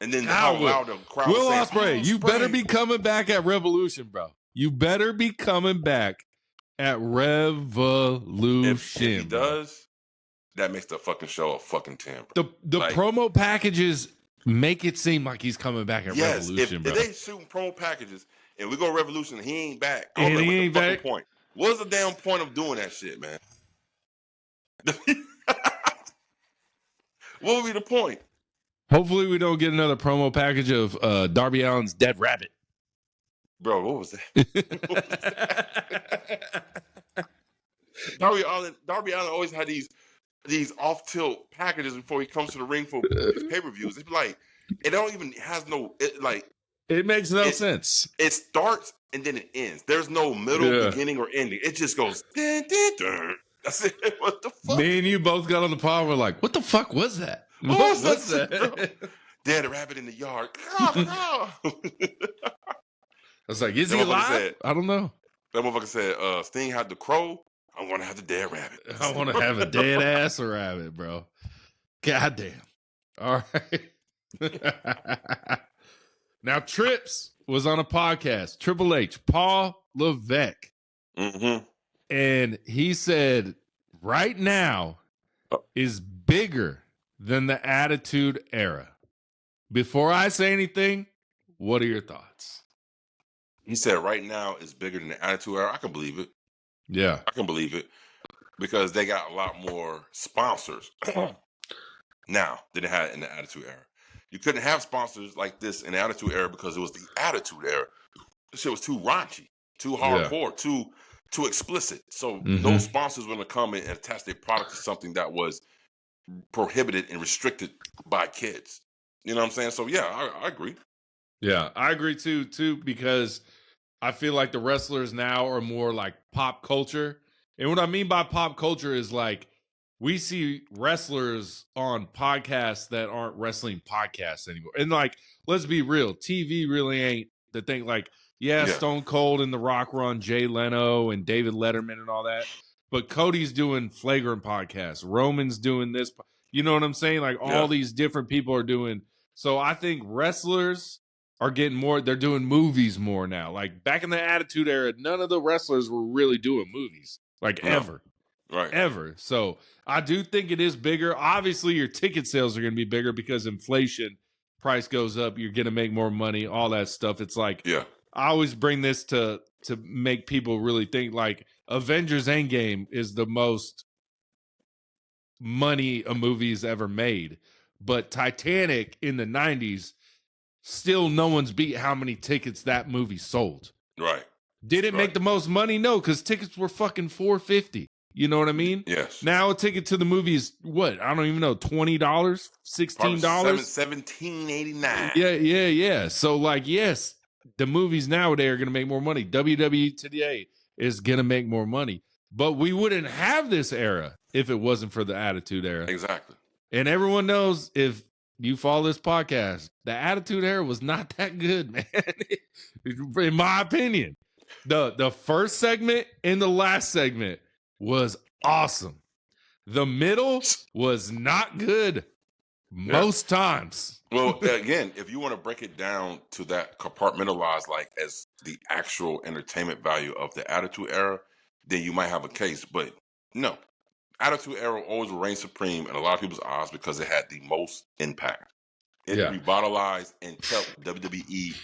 And then how loud the crowd Will was saying, Ospreay, you better be coming back at Revolution, bro. You better be coming back at Revolution. If he does, that makes the fucking show a fucking 10, bro. The promo packages make it seem like he's coming back at Revolution, bro. If they shooting promo packages and we go Revolution and he ain't back, and he ain't back. Point. What's the damn point of doing that shit, man? What would be the point? Hopefully we don't get another promo package of Darby Allin's Dead Rabbit. Bro, what was that? Darby Allin always had these off-tilt packages before he comes to the ring for his pay-per-views. It's like it don't even has no it makes no sense. It starts and then it ends. There's no middle, beginning, or ending. It just goes dun, dun, dun. That's it. What the fuck? Me and you both got on the pod. We're like, what the fuck was that? What was that? Dead rabbit in the yard. I was like, is he alive? I don't know. That motherfucker said, Sting had the crow. I want to have the dead rabbit. I want to have a dead ass rabbit, bro. Goddamn. All right. Now, Trips was on a podcast. Triple H, Paul Levesque. Mm-hmm. And he said, right now is bigger than the Attitude Era. Before I say anything, what are your thoughts? He said right now is bigger than the Attitude Era. I can believe it. Yeah. I can believe it because they got a lot more sponsors now than they had in the Attitude Era. You couldn't have sponsors like this in the Attitude Era because it was the Attitude Era. This shit was too raunchy, too hardcore, too explicit. So those sponsors were going to come in and attach their product to something that was prohibited and restricted by kids. You know what I'm saying? So yeah, I agree. Yeah, I agree too, because I feel like the wrestlers now are more like pop culture. And what I mean by pop culture is like we see wrestlers on podcasts that aren't wrestling podcasts anymore. And like, let's be real, TV really ain't the thing. Like, Stone Cold and The Rock were on Jay Leno and David Letterman and all that. But Cody's doing Flagrant podcasts. Roman's doing this. You know what I'm saying? Like all these different people are doing. So I think wrestlers are getting more. They're doing movies more now. Like back in the Attitude Era, none of the wrestlers were really doing movies. Like ever. Right. Ever. So I do think it is bigger. Obviously, your ticket sales are going to be bigger because inflation, price goes up. You're going to make more money, all that stuff. It's like, I always bring this to make people really think like Avengers Endgame is the most money a movie's ever made. But Titanic in the 90s, still no one's beat how many tickets that movie sold. Right. Did it make the most money? No, because tickets were fucking $4.50. You know what I mean? Yes. Now a ticket to the movie is what? I don't even know, $20, $16? $17.89. Yeah. So like, yes, the movies nowadays are going to make more money. WWE today is going to make more money. But we wouldn't have this era if it wasn't for the Attitude Era. Exactly. And everyone knows, if you follow this podcast, the Attitude Era was not that good, man. In my opinion. The first segment and the last segment was awesome. The middle was not good. Most times. Well, again, if you want to break it down to that compartmentalized, like as the actual entertainment value of the Attitude Era, then you might have a case. But no, Attitude Era always reigned supreme in a lot of people's eyes because it had the most impact. It revitalized and kept WWE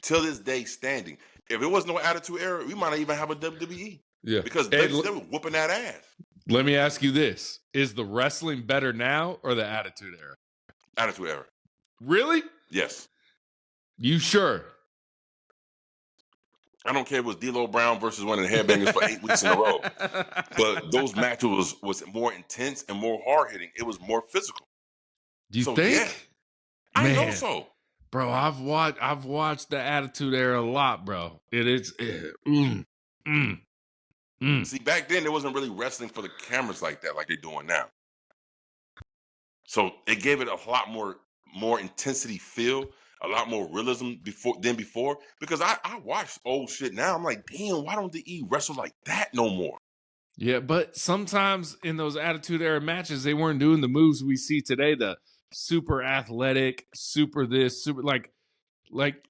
till this day standing. If it was no Attitude Era, we might not even have a WWE. Yeah. Because they were whooping that ass. Let me ask you this. Is the wrestling better now or the Attitude Era? Attitude Era. Really? Yes. You sure? I don't care if it was D'Lo Brown versus one of the Headbangers for 8 weeks in a row. But those matches was more intense and more hard-hitting. It was more physical. Do you think? Yeah, I know so. Bro, I've watched the Attitude Era a lot, bro. See, back then there wasn't really wrestling for the cameras like that, like they're doing now. So it gave it a lot more intensity feel, a lot more realism before. Because I watch old shit now. I'm like, damn, why don't the E wrestle like that no more? Yeah, but sometimes in those Attitude Era matches, they weren't doing the moves we see today. The super athletic, super this, super like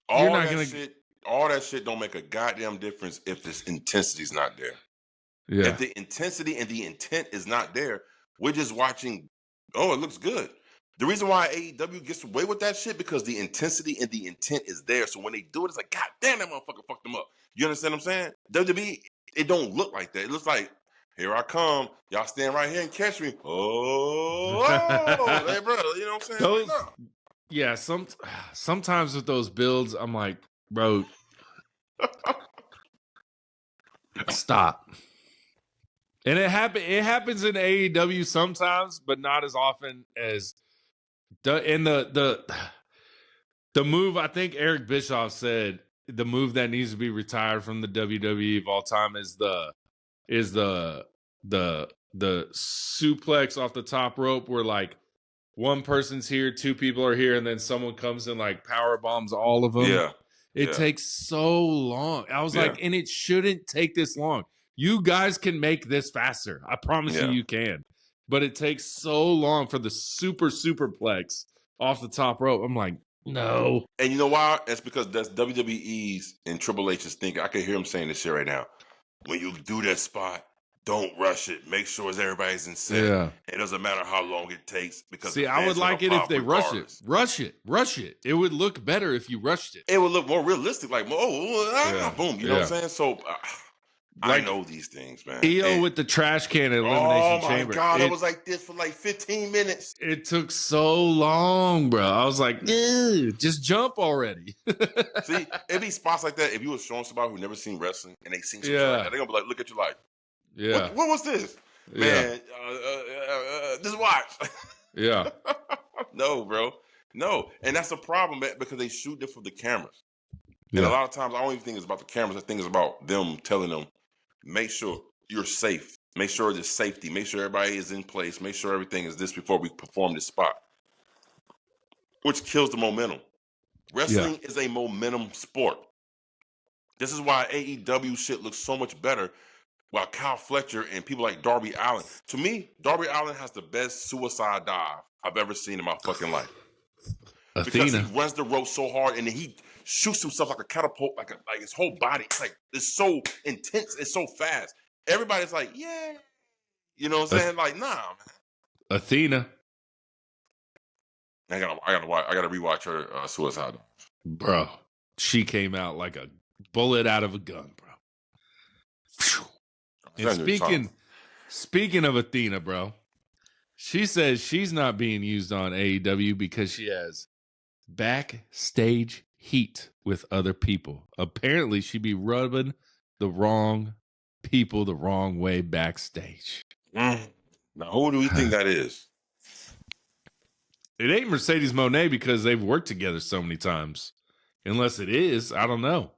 all you're not that gonna shit. All that shit don't make a goddamn difference if this intensity's not there. Yeah. If the intensity and the intent is not there, we're just watching. Oh, it looks good. The reason why AEW gets away with that shit because the intensity and the intent is there. So when they do it, it's like, God damn, that motherfucker fucked them up. You understand what I'm saying? WWE, it don't look like that. It looks like, here I come. Y'all stand right here and catch me. Oh, hey, brother. You know what I'm saying? Yeah, sometimes with those builds, I'm like, bro, stop. And it happens in AEW sometimes, but not as often as the move. I think Eric Bischoff said the move that needs to be retired from the WWE of all time is the suplex off the top rope where like one person's here, two people are here, and then someone comes and like power bombs all of them. Yeah. It takes so long. I was like, and it shouldn't take this long. You guys can make this faster. I promise you can. But it takes so long for the superplex off the top rope. I'm like, no. And you know why? It's because that's WWE's and Triple H's thinking. I can hear him saying this shit right now. When you do that spot, don't rush it. Make sure everybody's in set. Yeah. It doesn't matter how long it takes. Because I would like it if they rush it. It would look better if you rushed it. It would look more realistic. Like, boom. You know what I'm saying? So I know these things, man. EO with the trash can at Elimination Chamber. Oh, my God. It was like this for like 15 minutes. It took so long, bro. I was like, just jump already. See, it'd be spots like that. If you were showing somebody who never seen wrestling and they seen something like that, they're going to be like, look at your life. Yeah. What was this? Man, just watch. Yeah. No, bro. No. And that's the problem, man, because they shoot it for the cameras. And a lot of times, I don't even think it's about the cameras. I think it's about them telling them, make sure you're safe. Make sure there's safety. Make sure everybody is in place. Make sure everything is this before we perform this spot. Which kills the momentum. Wrestling is a momentum sport. This is why AEW shit looks so much better. While Kyle Fletcher and people like Darby Allin. To me, Darby Allin has the best suicide dive I've ever seen in my fucking life. Athena. Because he runs the rope so hard and then he shoots himself like a catapult, like his whole body. It's so intense. It's so fast. Everybody's like, yeah. You know what I'm saying? Like, nah, man. Athena. I gotta rewatch her suicide dive. Bro, she came out like a bullet out of a gun, bro. And speaking of Athena, bro, she says she's not being used on AEW because she has backstage heat with other people. Apparently, she be rubbing the wrong people the wrong way backstage. Now, who do we think that is? It ain't Mercedes Monet because they've worked together so many times. Unless it is, I don't know.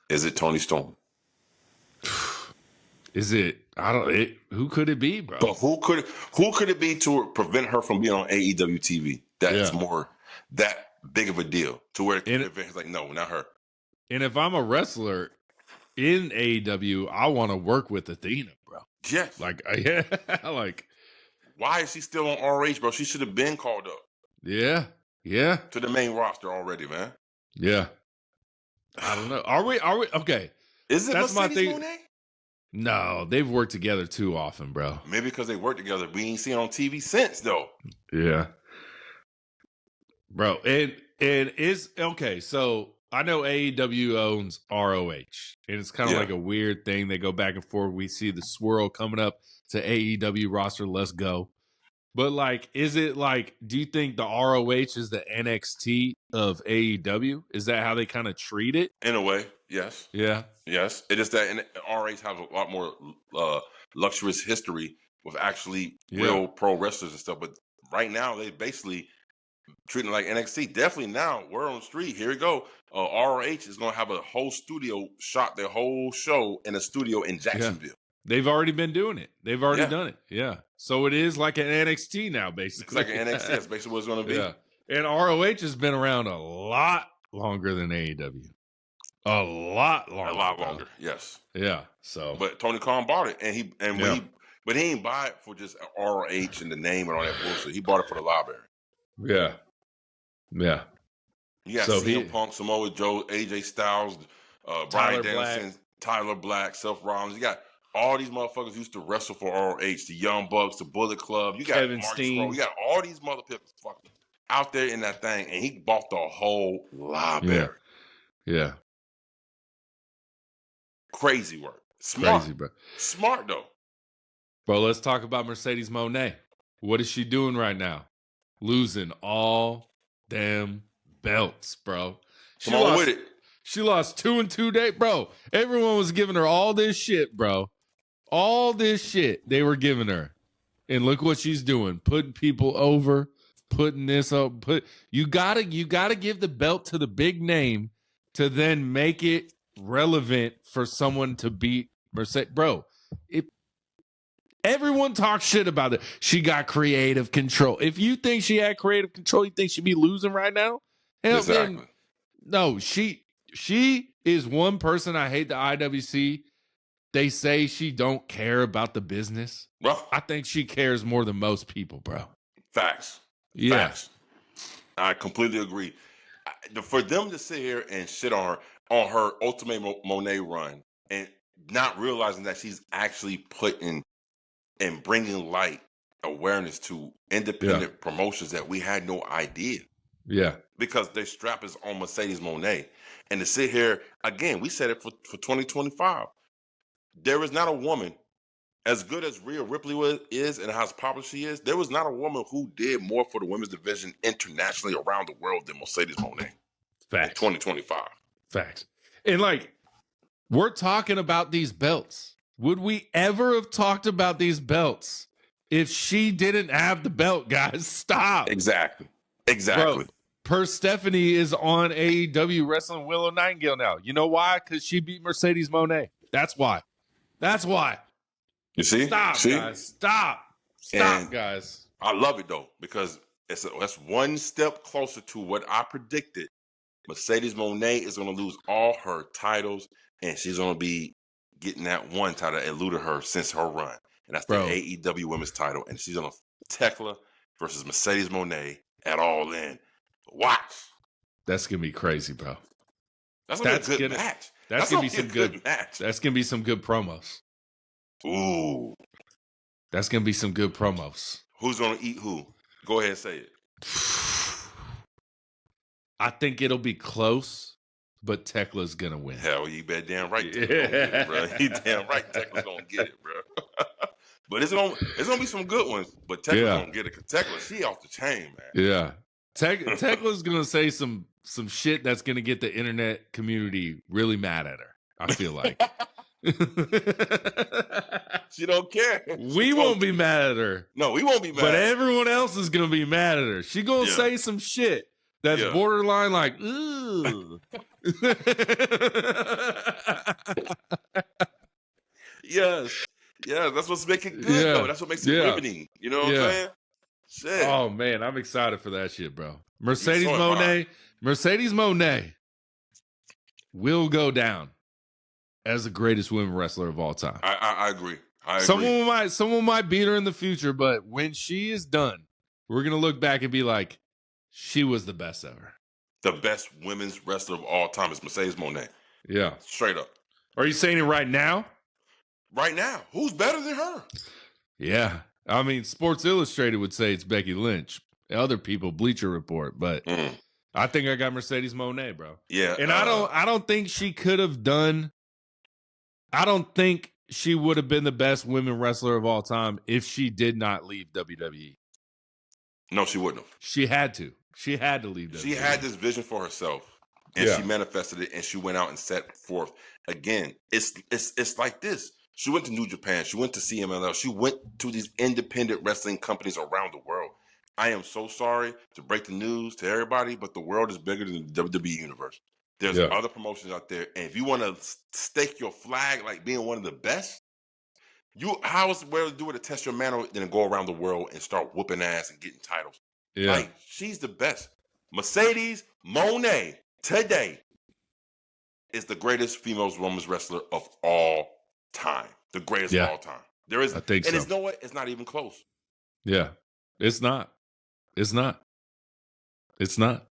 Is it Toni Storm? Is it? Who could it be, bro? But who could it be to prevent her from being on AEW TV? That's more that big of a deal to where it's like, no, not her. And if I'm a wrestler in AEW, I want to work with Athena, bro. Yes. Like, why is she still on RH, bro? She should have been called up. Yeah. Yeah. to the main roster already, man. Yeah. I don't know. Are we okay? Is it That's my Mercedes thing. Monet? No, they've worked together too often, bro. Maybe because they work together. We ain't seen it on TV since, though. Yeah. Bro, and is okay, so I know AEW owns ROH, and it's kind of Yeah. like a weird thing. They go back and forth. We see the swirl coming up to AEW roster. Let's go. But like, is it like, do you think the ROH is the NXT of AEW? Is that how they kind of treat it? In a way, yes. Yeah. Yes. It is that, and RH has a lot more luxurious history with actually real pro wrestlers and stuff. But right now, they basically treating it like NXT. Definitely now, word on the street. Here we go. ROH is going to have a whole studio shot their whole show in a studio in Jacksonville. They've already been doing it. They've already done it. Yeah. So it is like an NXT now, basically. It's like an NXT. That's basically what it's going to be. Yeah. And ROH has been around a lot longer than AEW. A lot longer. Yes. Yeah. So, but Tony Khan bought it, and he ain't buy it for just ROH and the name and all that bullshit. He bought it for the library. Yeah. Yeah. You got CM Punk, Samoa Joe, AJ Styles, Bryan Danielson, Tyler Black, Seth Rollins. You got all these motherfuckers used to wrestle for ROH, the Young Bucks, the Bullet Club. You got Kevin Steen. You got all these motherfuckers out there in that thing, and he bought the whole library. Yeah. Crazy work. Smart. Crazy, bro. Smart, though. Bro, let's talk about Mercedes Monet. What is she doing right now? Losing all damn belts, bro. Come on with it. She lost 2 in 2 days. Bro, everyone was giving her all this shit, bro. All this shit they were giving her. And look what she's doing. Putting people over, putting this up. You gotta give the belt to the big name to then make it relevant for someone to beat Mercedes. Bro, everyone talks shit about it. She got creative control. If you think she had creative control, you think she'd be losing right now? Hell, exactly. Man, no, she is one person. I hate the IWC. They say she don't care about the business. Bro, I think she cares more than most people, bro. Facts. Yeah. Facts. I completely agree. For them to sit here and shit on her Ultimate Monet run and not realizing that she's actually putting and bringing awareness to independent promotions that we had no idea. Yeah. Because their strap is on Mercedes Monet. And to sit here, again, we said it for 2025. There is not a woman, as good as Rhea Ripley is and how popular she is, there was not a woman who did more for the women's division internationally around the world than Mercedes Monet. Facts. In 2025. Facts. And we're talking about these belts. Would we ever have talked about these belts if she didn't have the belt, guys? Stop. Exactly. Bro, Stephanie is on AEW wrestling Willow Nightingale now. You know why? Because she beat Mercedes Monet. That's why. You see? Stop, guys. Stop, guys. I love it, though, because that's one step closer to what I predicted. Mercedes Monet is going to lose all her titles, and she's going to be getting that one title that eluded her since her run. And that's the AEW Women's title. And she's going to Tekla versus Mercedes Monet at All In. Watch. That's going to be crazy, bro. That's going to be a good match. That's going to be some good match. That's going to be some good promos. Ooh. That's going to be some good promos. Who's going to eat who? Go ahead and say it. I think it'll be close, but Tekla's going to win. Hell, you bet damn right Tekla's going to get it, bro. You damn right Tekla's going to get it, bro. But it's gonna be some good ones. But Tekla's going to get it. Because Tekla, she off the chain, man. Yeah. Tekla's going to say some shit that's going to get the internet community really mad at her, I feel like. She don't care. We won't be mad at her. No, we won't be mad. But everyone else is going to be mad at her. She going to say some shit that's borderline like, ooh. Yes. Yeah, that's what's making it good, though. That's what makes it riveting. You know what I'm saying? Shit. Oh, man, I'm excited for that shit, bro. Mercedes Monet will go down as the greatest women wrestler of all time. I agree. Someone might beat her in the future, but when she is done, we're going to look back and be like, She was the best ever. The best women's wrestler of all time is Mercedes Monet. Yeah. Straight up. Are you saying it right now? Right now. Who's better than her? Yeah. I mean, Sports Illustrated would say it's Becky Lynch. Other people, Bleacher Report, but I think I got Mercedes Monet, bro. Yeah. And I don't think she could have done. I don't think she would have been the best women wrestler of all time if she did not leave WWE. No, she wouldn't have. She had to. She had to leave WWE. She had this vision for herself, and she manifested it, and she went out and set forth. Again, it's like this. She went to New Japan. She went to CMLL. She went to these independent wrestling companies around the world. I am so sorry to break the news to everybody, but the world is bigger than the WWE universe. There's other promotions out there, and if you want to stake your flag like being one of the best, how else to do it to test your mantle than to go around the world and start whooping ass and getting titles? Yeah. Like, she's the best. Mercedes Monet today is the greatest female women's wrestler of all time. The greatest of all time. There is, I think so. And it's, you know what? It's not even close. Yeah. It's not. It's not. It's not.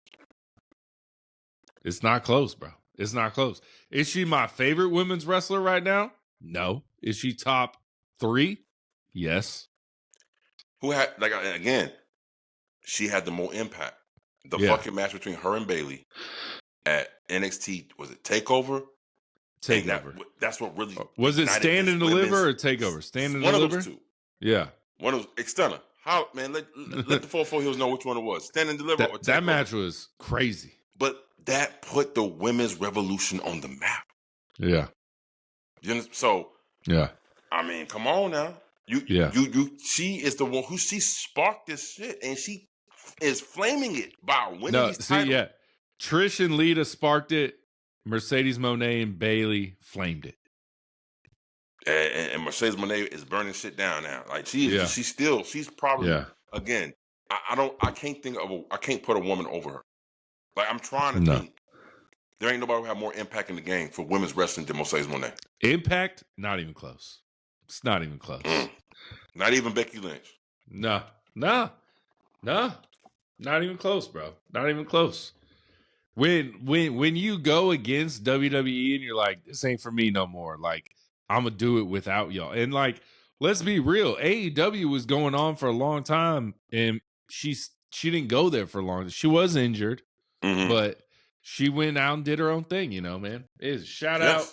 It's not close, bro. It's not close. Is she my favorite women's wrestler right now? No. Is she top 3? Yes. Who had, like, again, she had the more impact. The fucking match between her and Bayley at NXT, was it TakeOver? TakeOver. That's what really was it Stand and Deliver or TakeOver? Stand and Deliver? One of those two. Yeah. One of those. External. How, man, let the 4-4 Heels know which one it was. Stand and Deliver or TakeOver. That match was crazy. But that put the women's revolution on the map. Yeah. So, yeah. I mean, come on now. She is the one who sparked this shit, and she is flaming it by winning these titles. Yeah. Trish and Lita sparked it. Mercedes Monet and Bayley flamed it. And Mercedes Monet is burning shit down now. Like she's probably again. I can't put a woman over her. Like I'm trying to think. There ain't nobody who have more impact in the game for women's wrestling than Mercedes Monet. Impact? Not even close. It's not even close. Not even Becky Lynch. No. Not even close, bro. Not even close. When you go against WWE and you're like, this ain't for me no more. Like, I'm gonna do it without y'all. And like, let's be real. AEW was going on for a long time, and she didn't go there for long. She was injured, but she went out and did her own thing. You know, man. Shout out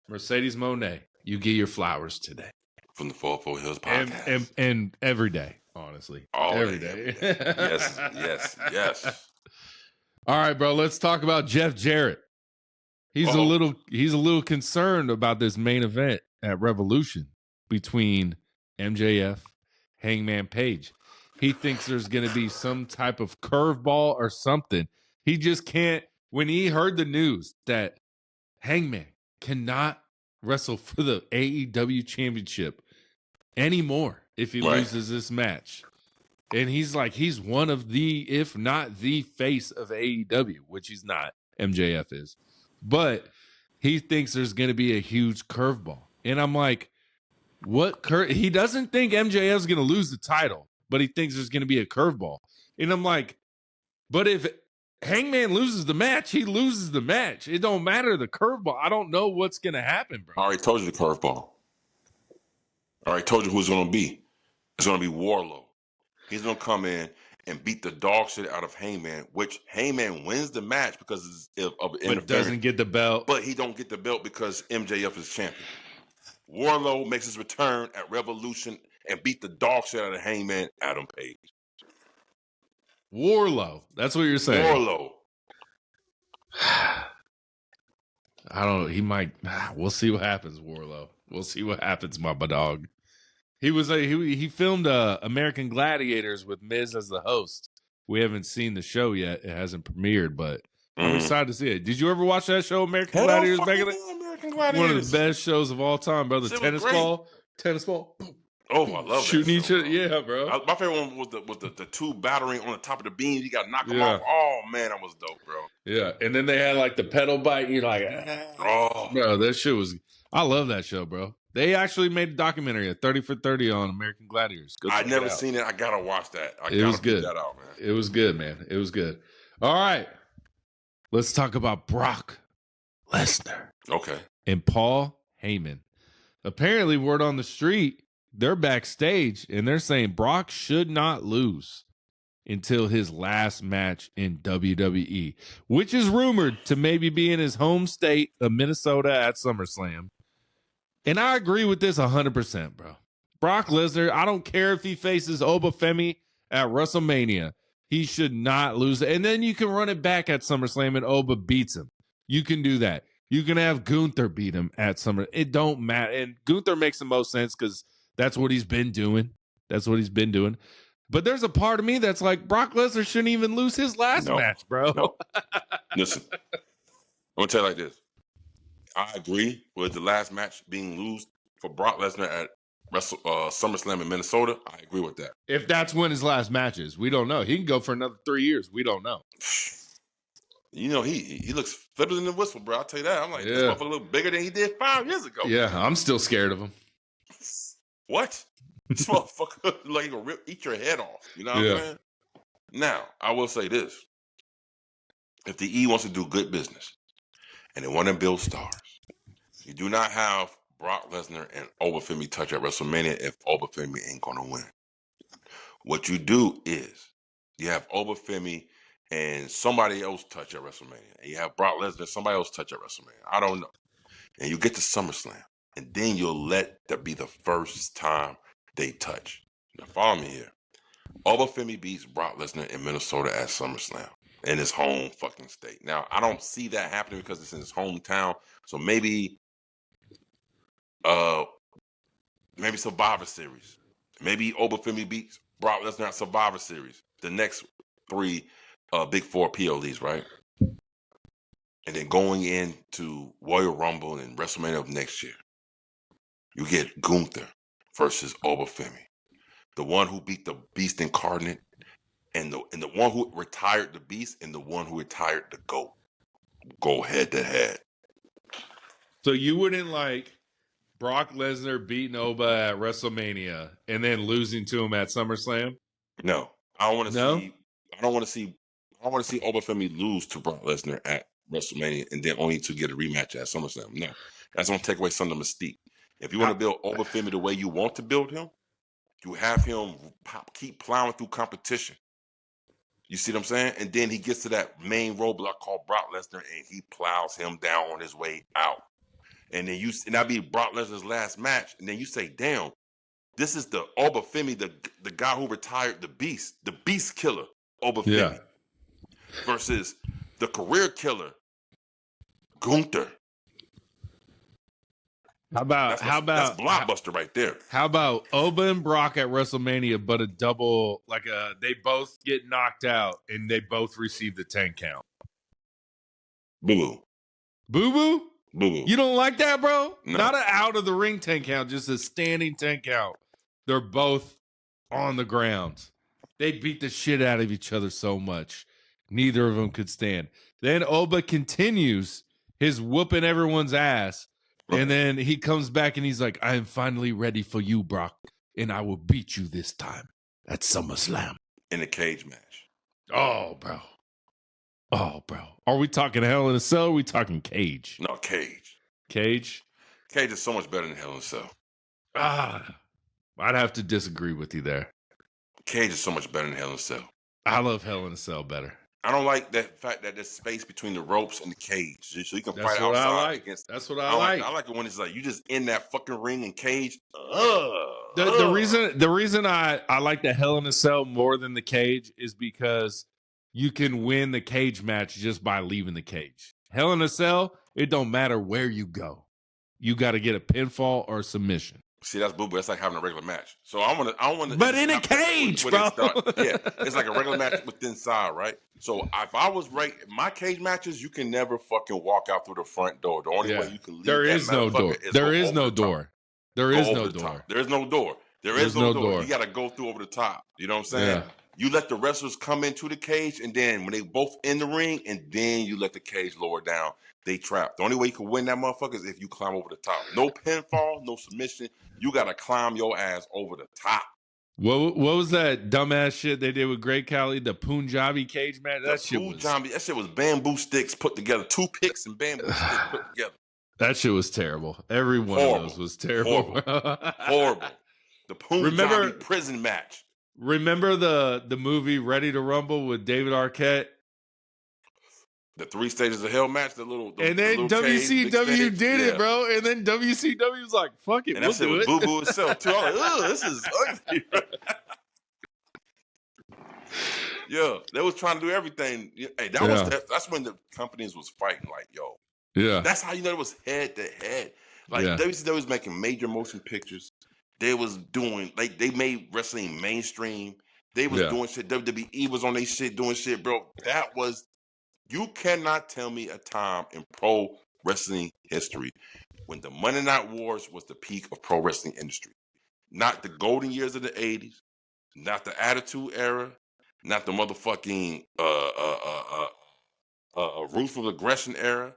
Mercedes Monet. You get your flowers today from the 4-4 Heels podcast, and every day, honestly, every day. Yes. All right, bro. Let's talk about Jeff Jarrett. He's a little concerned about this main event at Revolution between MJF, Hangman Page. He thinks there's going to be some type of curveball or something. He just can't. When he heard the news that Hangman cannot wrestle for the AEW championship anymore if he loses this match. And he's like, he's one of the, if not the face of AEW, which he's not. MJF is. But he thinks there's going to be a huge curveball. And I'm like, he doesn't think MJF is going to lose the title, but he thinks there's going to be a curveball. And I'm like, but if Hangman loses the match, he loses the match. It don't matter the curveball. I don't know what's going to happen, bro. I already told you the curveball. I already told you who it's going to be. It's going to be Wardlow. He's going to come in and beat the dog shit out of Hangman, which Hangman wins the match because of interference. But doesn't get the belt. But he don't get the belt because MJF is champion. Wardlow makes his return at Revolution and beat the dog shit out of Hangman, Adam Page. Wardlow. That's what you're saying. Wardlow. I don't know. He might. We'll see what happens, Wardlow. We'll see what happens, my dog. He filmed American Gladiators with Miz as the host. We haven't seen the show yet. It hasn't premiered, but I'm excited to see it. Did you ever watch that show, American Gladiators? American Gladiators. One of the best shows of all time, bro. The tennis ball. Oh, I love shooting that show, each other. Yeah, bro. My favorite one was the two battering on the top of the beam. You got to knock them off. Oh man, that was dope, bro. Yeah, and then they had like the pedal bite. And you're like, bro, that shit was. I love that show, bro. They actually made a documentary, a 30 for 30 on American Gladiators. Go I check never it out. seen it. I gotta watch that. It was good. That out, man. It was good, man. It was good. All right. Let's talk about Brock Lesnar Okay. and Paul Heyman. Apparently, word on the street, they're backstage and they're saying Brock should not lose until his last match in WWE, which is rumored to maybe be in his home state of Minnesota at SummerSlam. And I agree with this 100%, bro. Brock Lesnar, I don't care if he faces Obafemi at WrestleMania. He should not lose. And then you can run it back at SummerSlam and Oba beats him. You can do that. You can have Gunther beat him at Summer. It don't matter. And Gunther makes the most sense because that's what he's been doing. That's what he's been doing. But there's a part of me that's like, Brock Lesnar shouldn't even lose his last match, bro. No. Listen, I'm going to tell you like this. I agree with the last match being lost for Brock Lesnar at SummerSlam in Minnesota. I agree with that. If that's when his last match is, we don't know. He can go for another 3 years. We don't know. You know, he looks fitter than the whistle, bro. I'll tell you that. I'm like, this motherfucker look bigger than he did 5 years ago. Yeah, I'm still scared of him. What? This motherfucker like he gonna eat your head off. You know what I'm saying? Now, I will say this. If the E wants to do good business and they want to build stars, you do not have Brock Lesnar and Obafemi touch at WrestleMania if Obafemi ain't going to win. What you do is you have Obafemi and somebody else touch at WrestleMania. And you have Brock Lesnar and somebody else touch at WrestleMania. I don't know. And you get to SummerSlam. And then you'll let that be the first time they touch. Now follow me here. Obafemi beats Brock Lesnar in Minnesota at SummerSlam in his home fucking state. Now, I don't see that happening because it's in his hometown. So maybe Survivor Series. Maybe Obafemi beats Brock Lesnar at Survivor Series. The next 3 Big 4 PLEs, right? And then going into Royal Rumble and WrestleMania of next year, you get Gunther versus Obafemi, the one who beat the Beast Incarnate, and the one who retired the Beast, and the one who retired the GOAT. Go head to head. So you wouldn't like Brock Lesnar beating Oba at WrestleMania and then losing to him at SummerSlam? No, I don't want to see. I don't want to see Obafemi lose to Brock Lesnar at WrestleMania and then only to get a rematch at SummerSlam. No, that's gonna take away some of the mystique. If you want to build Obafemi the way you want to build him, you have him keep plowing through competition. You see what I'm saying? And then he gets to that main roadblock called Brock Lesnar, and he plows him down on his way out. And then that'd be Brock Lesnar's last match. And then you say, damn, this is the Obafemi, the guy who retired the Beast killer, Obafemi, versus the career killer, Gunther. That's blockbuster right there. How about Oba and Brock at WrestleMania, but a double, they both get knocked out and they both receive the 10 count? Boo-boo. Boo-boo? Boo-boo. You don't like that, bro? No. Not an out of the ring 10 count, just a standing 10 count. They're both on the ground. They beat the shit out of each other so much. Neither of them could stand. Then Oba continues his whooping everyone's ass. And then he comes back and he's like, I am finally ready for you, Brock. And I will beat you this time at SummerSlam. In a cage match. Oh, bro. Are we talking Hell in a Cell or are we talking cage? No, cage. Cage? Cage is so much better than Hell in a Cell. I'd have to disagree with you there. Cage is so much better than Hell in a Cell. I love Hell in a Cell better. I don't like that fact that there's space between the ropes and the cage, so you can That's fight what outside. I like. That's what I like. I like it when it's like you just in that fucking ring and cage. The reason I like the Hell in a Cell more than the cage is because you can win the cage match just by leaving the cage. Hell in a Cell, it don't matter where you go. You got to get a pinfall or a submission. See, that's boo-boo. That's like having a regular match. So I want to. But in a cage, bro. It's like a regular match with inside, right? So if I was right, my cage matches, you can never fucking walk out through the front door. The only way you can leave there is no door. There is no door. There is no door. There is no door. There is no door. You got to go through over the top. You know what I'm saying? You let the wrestlers come into the cage, and then when they both in the ring, and then you let the cage lower down. They trap. The only way you can win that motherfucker is if you climb over the top. No pinfall, no submission. You gotta climb your ass over the top. What was that dumbass shit they did with Great Khali? The Punjabi cage match? That shit was bamboo sticks put together. 2 picks and bamboo sticks put together. That shit was terrible. Every one of those was terrible. Horrible. The Punjabi prison match. Remember the movie Ready to Rumble with David Arquette? The 3 stages of hell match, and then WCW did it, bro. And then WCW was like, "Fuck it, and we'll do it." Boo Boo itself too. I'm like, "Ugh, this is ugly." Yeah, they was trying to do everything. Hey, that's when the companies was fighting. Like, yo, that's how you know it was head to head. Like WCW was making major motion pictures. They was doing they made wrestling mainstream. They was doing shit. WWE was on their shit doing shit, bro. That was. You cannot tell me a time in pro wrestling history when the Monday Night Wars was the peak of pro wrestling industry. Not the golden years of the 80s, not the Attitude Era, not the motherfucking ruthless aggression era.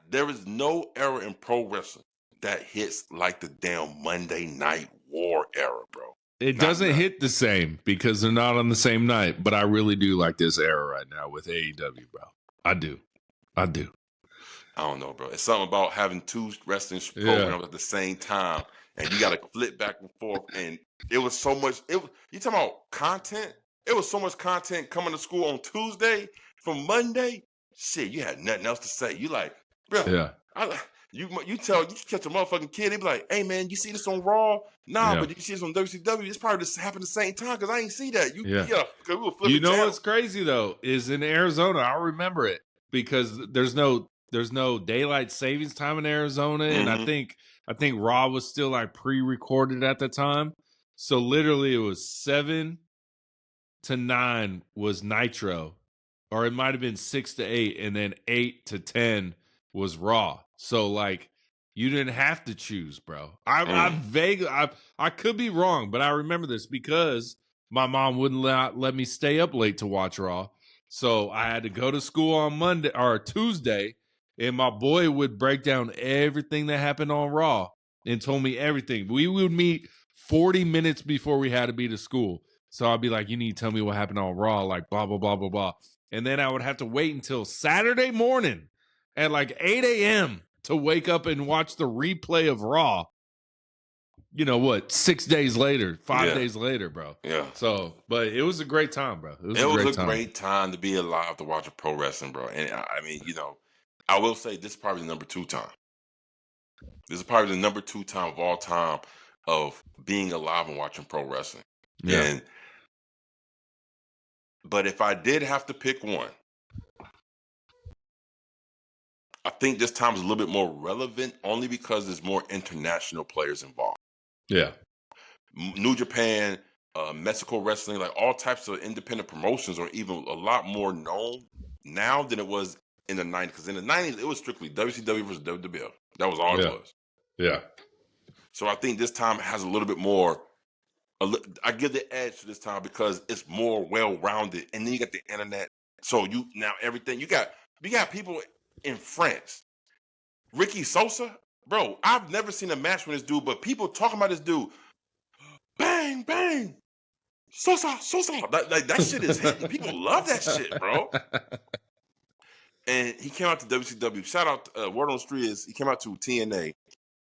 There is no era in pro wrestling that hits like the damn Monday Night War era, bro. It doesn't hit the same because they're not on the same night, but I really do like this era right now with AEW, bro. I do. I don't know, bro. It's something about having 2 wrestling programs at the same time, and you got to flip back and forth. And it was so much. You talking about content? It was so much content coming to school on Tuesday from Monday. Shit, you had nothing else to say. You like, bro. You catch a motherfucking kid, they be like, "Hey man, you see this on Raw? Nah, but you see this on WCW. It's probably just happened at the same time because I ain't see that." We know what's crazy though is in Arizona. I remember it because there's no daylight savings time in Arizona, and I think Raw was still like pre-recorded at the time. So literally, it was 7 to 9 was Nitro, or it might have been 6 to 8, and then 8 to 10 was Raw. So like you didn't have to choose, bro. I could be wrong, but I remember this because my mom wouldn't let me stay up late to watch Raw. So I had to go to school on Monday or Tuesday, and my boy would break down everything that happened on Raw and told me everything. We would meet 40 minutes before we had to be to school. So I'd be like, "You need to tell me what happened on Raw, like blah, blah, blah, blah, blah." And then I would have to wait until Saturday morning at like 8 a.m. to wake up and watch the replay of Raw. 6 days later, 5 days later, bro. Yeah. So, but it was a great time, bro. It was a great time to be alive to watch a pro wrestling, bro. And I mean, I will say this is probably the number 2 time. This is probably the number 2 time of all time of being alive and watching pro wrestling. Yeah. But if I did have to pick one, I think this time is a little bit more relevant only because there's more international players involved. Yeah. New Japan, Mexico wrestling, like all types of independent promotions are even a lot more known now than it was in the 90s. Because in the 90s, it was strictly WCW versus WWF. That was all it was. Yeah. So I think this time has a little bit more. I give the edge to this time because it's more well-rounded. And then you got the internet. So everything. You got people in France. Ricky Sosa, bro, I've never seen a match with this dude, but people talking about this dude. Bang, bang. Sosa. That shit is hitting. People love that shit, bro. And he came out to WCW. Shout out, word on the street is he came out to TNA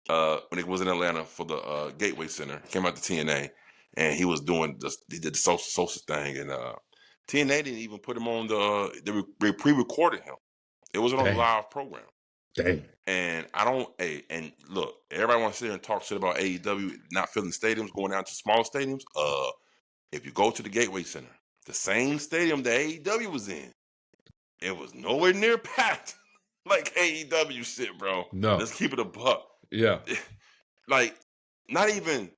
when he was in Atlanta for the Gateway Center. He came out to TNA, and he was doing he did the Sosa thing, and TNA didn't even put him on they pre-recorded him. It wasn't on a live program. Dang. And and look, everybody wants to sit here and talk shit about AEW not filling stadiums, going down to smaller stadiums. If you go to the Gateway Center, the same stadium that AEW was in, it was nowhere near packed like AEW shit, bro. No. Let's keep it a buck. Yeah. Like, not even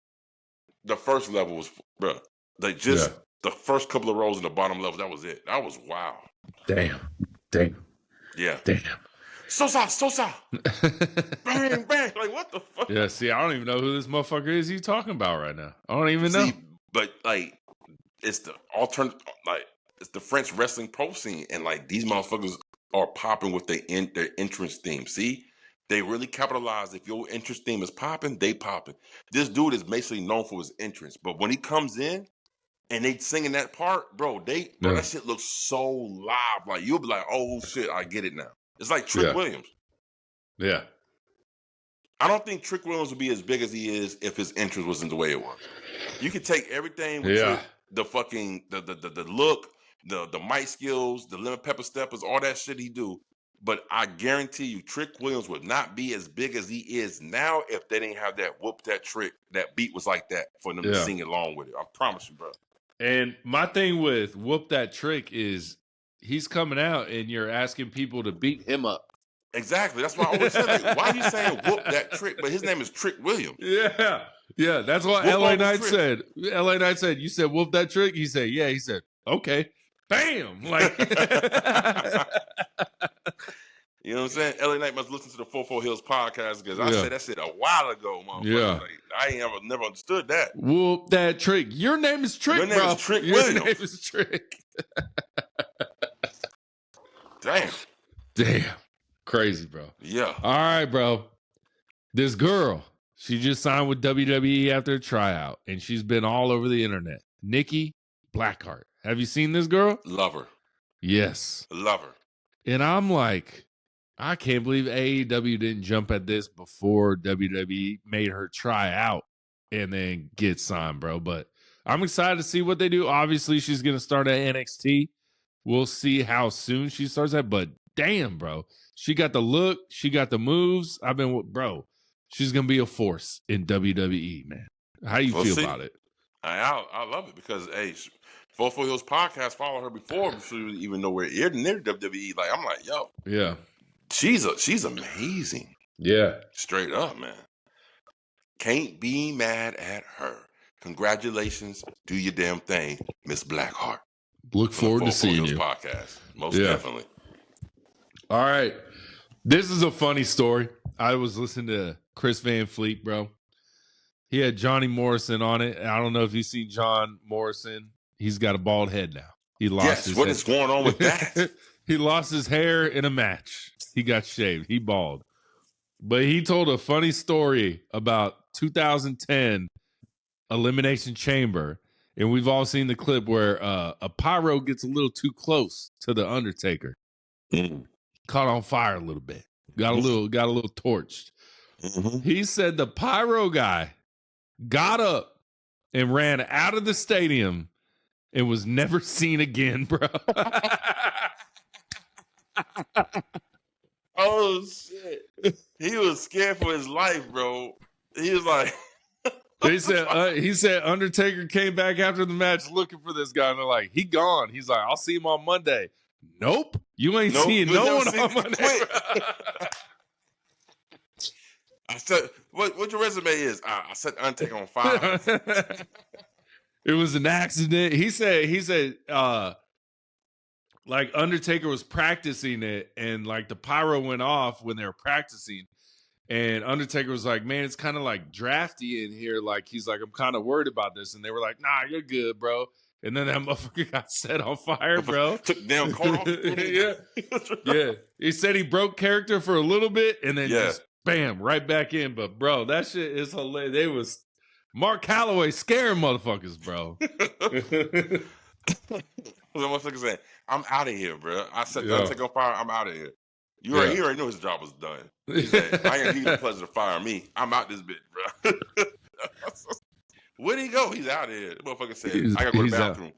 the first level was, bro. Like, just the first couple of rows in the bottom level, that was it. That was wow. Damn. Yeah. Damn. Sosa. Bang, bang. Like, what the fuck? Yeah, see, I don't even know who this motherfucker is you talking about right now. I don't even know. But, like, it's the alternate, like it's the French wrestling pro scene, and like these motherfuckers are popping with their entrance theme. See, they really capitalize. If your entrance theme is popping, they popping. This dude is basically known for his entrance, but when he comes in and they singing that part, bro, that shit looks so live. Like you'll be like, oh shit, I get it now. It's like Trick Williams. Yeah. I don't think Trick Williams would be as big as he is if his entrance wasn't the way it was. You can take everything with Trick, the fucking the look, the mic skills, the lemon pepper steppers, all that shit he do. But I guarantee you, Trick Williams would not be as big as he is now if they didn't have that whoop, that trick, that beat was like that for them to sing along with it. I promise you, bro. And my thing with whoop that trick is he's coming out and you're asking people to beat him up. Exactly. That's why I always say, like, why are you saying whoop that trick? But his name is Trick Williams. Yeah. Yeah. That's what LA Knight said. LA Knight said, you said whoop that trick? He said, yeah. He said, okay. Bam. Like, you know what I'm saying? LA Knight must listen to the 44 Heelz podcast because I said that shit a while ago, motherfucker. Yeah. Like, I ain't never understood that. Whoop that trick. Your name is Trick, Your name bro. is Trick Williams. Your name is Trick. Damn. Crazy, bro. Yeah. All right, bro. This girl, she just signed with WWE after a tryout, and she's been all over the internet. Nikki Blackheart. Have you seen this girl? Love her. Yes. Love her. And I'm like, I can't believe AEW didn't jump at this before WWE made her try out and then get signed, bro. But I'm excited to see what they do. Obviously, she's going to start at NXT. We'll see how soon she starts at, but damn, bro. She got the look. She got the moves. She's going to be a force in WWE, man. How you feel about it? I love it because, hey, 44 Heelz podcast, follow her before you even know we're near WWE. Like, I'm like, yo. Yeah. She's amazing. Yeah. Straight up, man. Can't be mad at her. Congratulations. Do your damn thing, Miss Blackheart. Look forward to seeing you. Podcast. Most definitely. All right. This is a funny story. I was listening to Chris Van Fleet, bro. He had Johnny Morrison on it. I don't know if you've seen John Morrison. He's got a bald head now. He lost his what head. is going on with that? He lost his hair in a match. He got shaved. He bald. But he told a funny story about 2010 Elimination Chamber. And we've all seen the clip where a pyro gets a little too close to the Undertaker. Caught on fire a little bit. Got a little torched. Mm-hmm. He said the pyro guy got up and ran out of the stadium and was never seen again, bro. Oh shit! He was scared for his life, bro. He was like, he said Undertaker came back after the match looking for this guy, and they're like, he gone. He's like, I'll see him on Monday. Nope, you ain't seeing no one on Monday. I said, what your resume is? I set Undertaker on fire. It was an accident. He said, like Undertaker was practicing it, and like the pyro went off when they were practicing, and Undertaker was like, "Man, it's kind of like drafty in here." Like he's like, "I'm kind of worried about this," and they were like, "Nah, you're good, bro." And then that motherfucker got set on fire, bro. Took down coat off. Yeah. He said he broke character for a little bit, and then just bam, right back in. But bro, that shit is hilarious. They was Mark Calloway scaring motherfuckers, bro. What the motherfucker saying? I'm out of here, bro. I said, Undertaker on fire. I'm out of here. You already know his job was done. He said, I ain't gonna give you the pleasure to fire me. I'm out this bitch, bro. Where'd he go? He's out of here. The motherfucker said, I gotta go to the bathroom.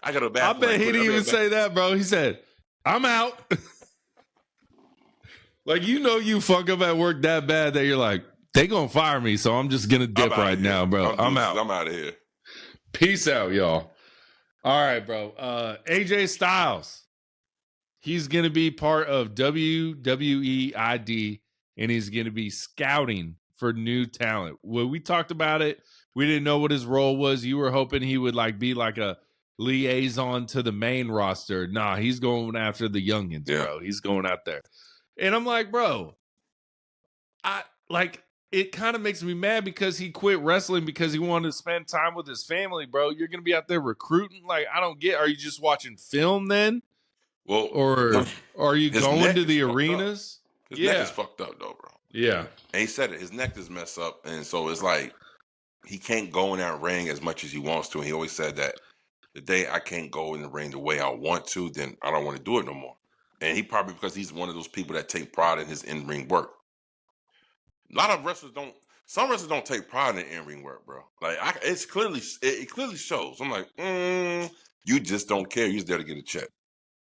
I got to bathroom. I bet he didn't even say that, bro. He said, I'm out. Like, you fuck up at work that bad that you're like, they gonna fire me, so I'm just gonna dip right now, bro. I'm out. I'm out of here. Peace out, y'all. All right, bro. AJ Styles. He's going to be part of WWE ID, and he's going to be scouting for new talent. When we talked about it, we didn't know what his role was. You were hoping he would be like a liaison to the main roster. Nah, he's going after the youngins, bro. He's going out there. And I'm like, bro, it kind of makes me mad because he quit wrestling because he wanted to spend time with his family, bro. You're gonna be out there recruiting. Like, I don't get. Are you just watching film then, Well, or are you his going neck to is the fucked up. arenas? His neck is fucked up though, bro. Yeah. And he said it. His neck is messed up, and so it's like he can't go in that ring as much as he wants to. And he always said that the day I can't go in the ring the way I want to, then I don't want to do it no more. And he probably, because he's one of those people that take pride in his in-ring work. A lot of wrestlers don't. Some wrestlers don't take pride in in-ring work, bro. Like it clearly shows. I'm like, you just don't care. You're just there to get a check.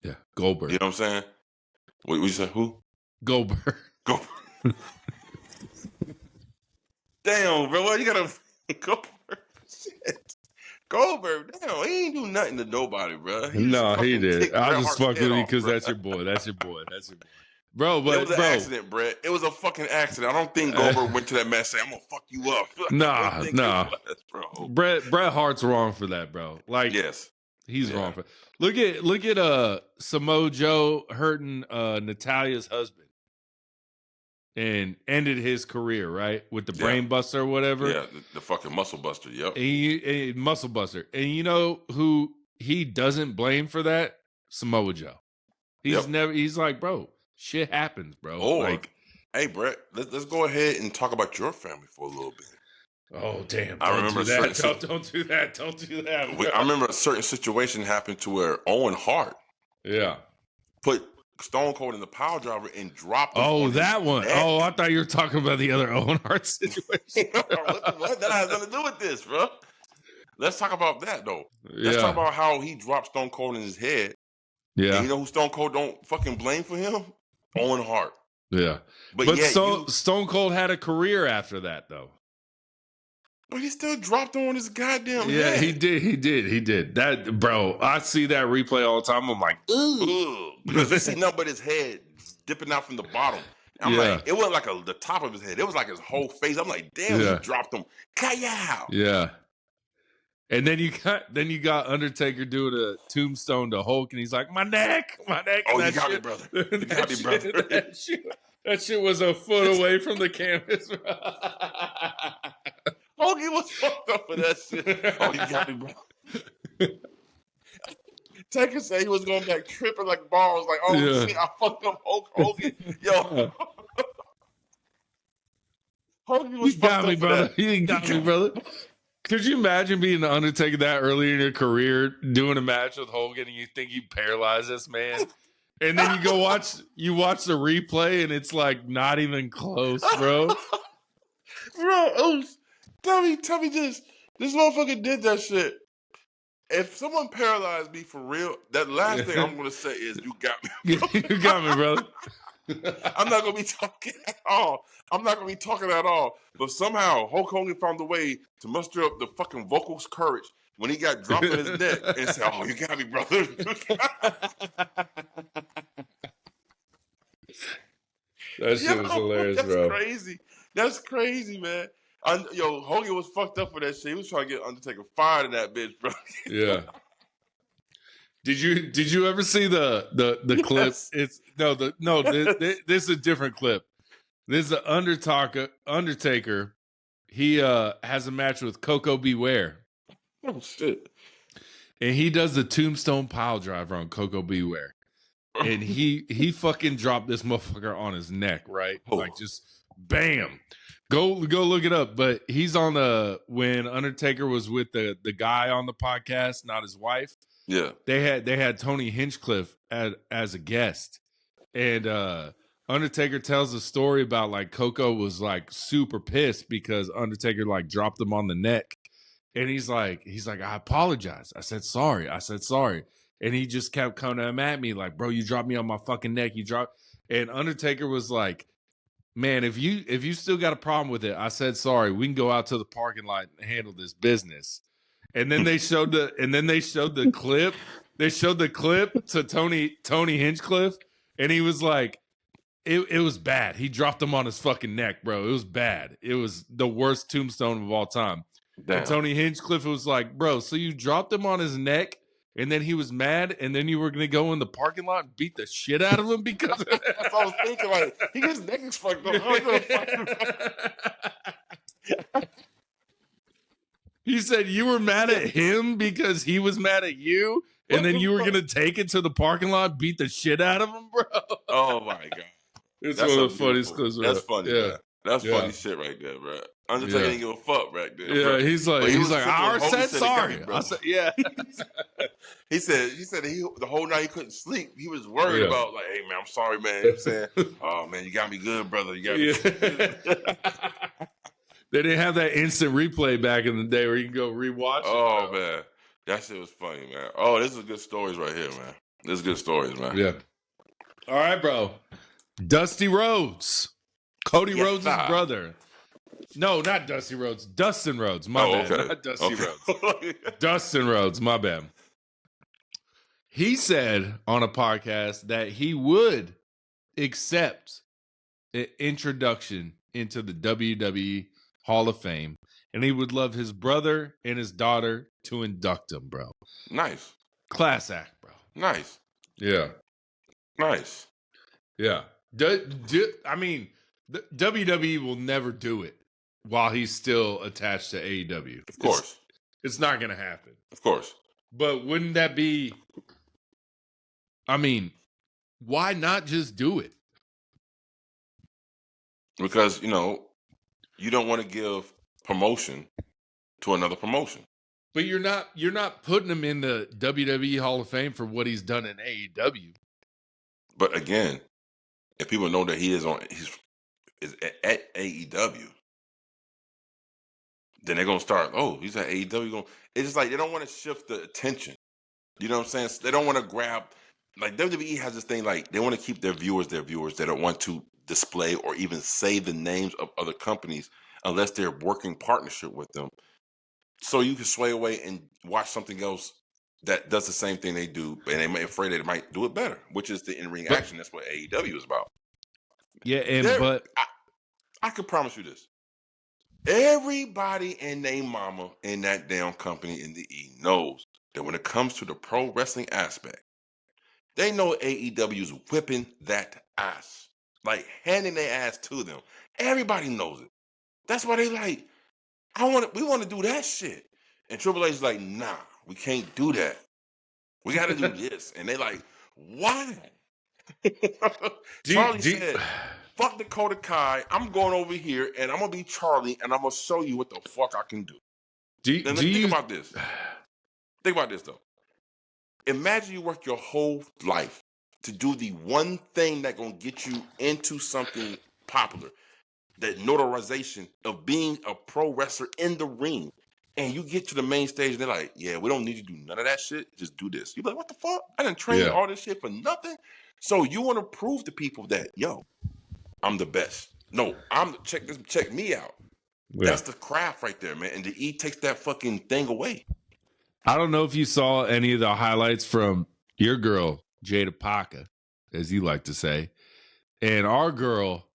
Yeah, Goldberg. You know what I'm saying? What you say? Who? Goldberg. Goldberg. Damn, bro. What you gotta Goldberg? Shit. Goldberg, damn, he ain't do nothing to nobody, bro. No, he did. I just fucked with you because bro. that's your boy. That's your boy. That's your boy. Bro, but it was an accident, Brett. It was a fucking accident. I don't think Goldberg went to that match saying, I'm gonna fuck you up. Nah. Bro. Bret Hart's wrong for that, bro. Like, yes. He's wrong for. Look at Samoa Joe hurting Natalia's husband and ended his career, right? With the brain buster or whatever. Yeah, the fucking muscle buster, yep. And muscle buster. And you know who he doesn't blame for that? Samoa Joe. He's like, bro, shit happens, bro. Or, like, hey, Brett, let's go ahead and talk about your family for a little bit. Oh, damn. I remember don't do that. Don't do that. I remember a certain situation happened to where Owen Hart put Stone Cold in the power driver and dropped him. Oh, that one. Neck. Oh, I thought you were talking about the other Owen Hart situation. what? That has nothing to do with this, bro. Let's talk about that, though. Let's talk about how he dropped Stone Cold in his head. Yeah. And you know who Stone Cold don't fucking blame for him? Owen Hart. Yeah. But Stone Cold had a career after that, though. But he still dropped on his goddamn head. Yeah, he did. That, bro, I see that replay all the time. I'm like, ugh. Because you see nothing but his head dipping out from the bottom. I'm like, it wasn't like the top of his head. It was like his whole face. I'm like, damn, he dropped him. Kayow. Yeah. And then you got Undertaker doing a tombstone to Hulk, and he's like, my neck. Oh, you got me, brother. You got me, brother. That shit was a foot away from the canvas. Hoagie was fucked up for that shit. Oh, you got me, bro. Taker said he was going back tripping like balls. Like, oh, shit, I fucked up Hogan. Yo. Hogan was fucked up for that. You got me, brother. Could you imagine being the Undertaker that early in your career, doing a match with Hogan, and you think you paralyzed this man? And then you watch the replay, and it's like not even close, bro. Bro, tell me this. This motherfucker did that shit. If someone paralyzed me for real, that last thing I'm going to say is, you got me. You got me, brother. I'm not going to be talking at all. But somehow, Hulk Hogan found a way to muster up the fucking vocals courage when he got dropped in his neck and said, oh, you got me, brother. That shit was hilarious, bro. That's crazy, man. Hogan was fucked up for that shit. He was trying to get Undertaker fired in that bitch, bro. Yeah. Did you ever see the clip? It's this is a different clip. This is the Undertaker. He has a match with Coco Beware. Oh shit. And he does the tombstone pile driver on Coco Beware. And he fucking dropped this motherfucker on his neck, right? Oh. Like just bam. Go look it up. But he's on when Undertaker was with the guy on the podcast, not his wife. Yeah. They had Tony Hinchcliffe as a guest. And Undertaker tells a story about like Coco was like super pissed because Undertaker like dropped him on the neck. And he's like, I apologize. I said sorry. And he just kept coming at me like, bro, you dropped me on my fucking neck. And Undertaker was like, man, if you still got a problem with it, I said sorry. We can go out to the parking lot and handle this business. And then they showed the clip. They showed the clip to Tony Hinchcliffe, and he was like, it was bad. He dropped him on his fucking neck, bro. It was bad. It was the worst tombstone of all time. Damn. And Tony Hinchcliffe was like, bro, so you dropped him on his neck and then he was mad, and then you were gonna go in the parking lot and beat the shit out of him because of that. That's what I was thinking. Like, he gets his neck fucked up. How are you gonna fight him? He said you were mad at him because he was mad at you, and then you were gonna take it to the parking lot, beat the shit out of him, bro. Oh my god, it's one of the funniest clips. That's funny, yeah. man. That's funny shit right there, bro. Undertaker didn't give a fuck back there. Yeah, bro. he's like, I said sorry. Bro. I said, yeah. he said the whole night he couldn't sleep. He was worried about like, hey man, I'm sorry, man. You know what I'm saying, oh man, you got me good, brother. You got me good. They didn't have that instant replay back in the day where you can go rewatch. Oh man, that shit was funny, man. Oh, this is good stories right here, man. This is good stories, man. Yeah. All right, bro. Dusty Rhodes, Cody Rhodes' brother. No, not Dusty Rhodes. Dustin Rhodes. My bad. Okay. Not Dusty Rhodes. Dustin Rhodes. My bad. He said on a podcast that he would accept an introduction into the WWE Hall of Fame, and he would love his brother and his daughter to induct him, bro. Nice. Class act, bro. Nice. Yeah. Nice. Yeah. I mean, the WWE will never do it while he's still attached to AEW. Of course. It's not going to happen. Of course. But wouldn't that be... I mean, why not just do it? Because, you don't want to give promotion to another promotion. But you're not putting him in the WWE Hall of Fame for what he's done in AEW. But again, if people know that he's at AEW, then they're gonna start. Oh, he's at AEW. It's just like they don't want to shift the attention. You know what I'm saying? They don't want to grab. Like WWE has this thing. Like they want to keep their viewers. They don't want to display or even say the names of other companies unless they're working partnership with them. So you can sway away and watch something else that does the same thing they do, and they might afraid that it might do it better, which is the in-ring action. That's what AEW is about. Yeah, but I can promise you this. Everybody and their mama in that damn company in the E knows that when it comes to the pro wrestling aspect, they know AEW is whipping that ass. Like handing their ass to them. Everybody knows it. That's why they like, we want to do that shit. And Triple H is like, nah, we can't do that. We got to do this. And they like, why? Charlie said, fuck Dakota Kai. I'm going over here and I'm going to be Charlie and I'm going to show you what the fuck I can do. Think about this. Think about this, though. Imagine you work your whole life to do the one thing that's going to get you into something popular, that notarization of being a pro wrestler in the ring. And you get to the main stage and they're like, yeah, we don't need you to do none of that shit. Just do this. You're like, what the fuck? I didn't train all this shit for nothing. So you want to prove to people that, yo, I'm the best. No, check me out. Yeah. That's the craft right there, man. And the E takes that fucking thing away. I don't know if you saw any of the highlights from your girl, Jada Parker, as you like to say, and our girl,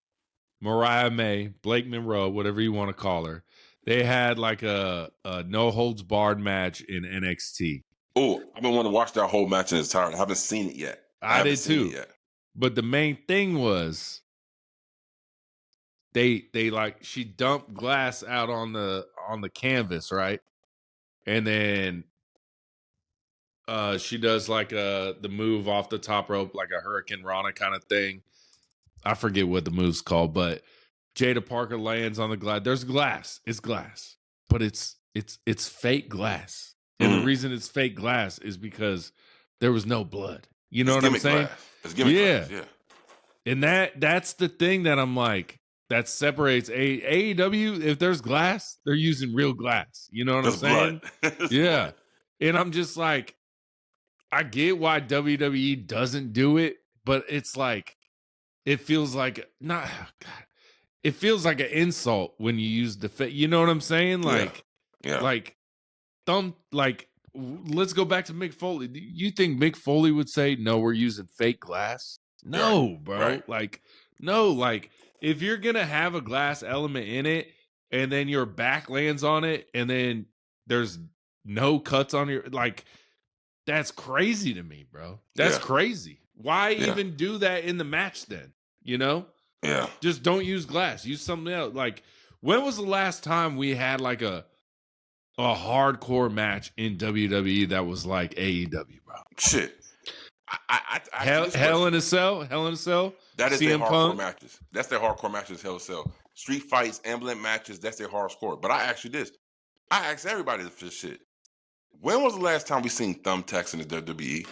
Mariah May, Blake Monroe, whatever you want to call her. They had like a no holds barred match in NXT. Oh, I've been wanting to watch that whole match in its entirety. I haven't seen it yet. I did too. But the main thing was they like she dumped glass out on the canvas, right? And then she does like the move off the top rope, like a Hurricane Rana kind of thing. I forget what the move's called, but Jada Parker lands on the glass. There's glass. It's glass, but it's fake glass. And the reason it's fake glass is because there was no blood. You know what I'm saying? It's glass, yeah. And that's the thing that I'm like, that separates AEW. If there's glass, they're using real glass. You know what I'm saying? Yeah. And I'm just like, I get why WWE doesn't do it, but it's like, it feels like it feels like an insult when you use the you know what I'm saying? Like, let's go back to Mick Foley. Do you think Mick Foley would say, no, we're using fake glass? No, bro. Right. Like, no, like if you're going to have a glass element in it and then your back lands on it and then there's no cuts on your, like, That's crazy to me, bro. That's crazy. Why even do that in the match then? You know? Yeah. Just don't use glass. Use something else. Like, when was the last time we had like a hardcore match in WWE that was like AEW, bro? Shit. Hell in a Cell? Hell in a Cell? That is their CM hardcore Punk? matches. That's their hardcore matches, Hell in a Cell. Street fights, emblem matches, that's their hardcore. But I ask you this. I ask everybody this shit. When was the last time we seen thumbtacks in the WWE?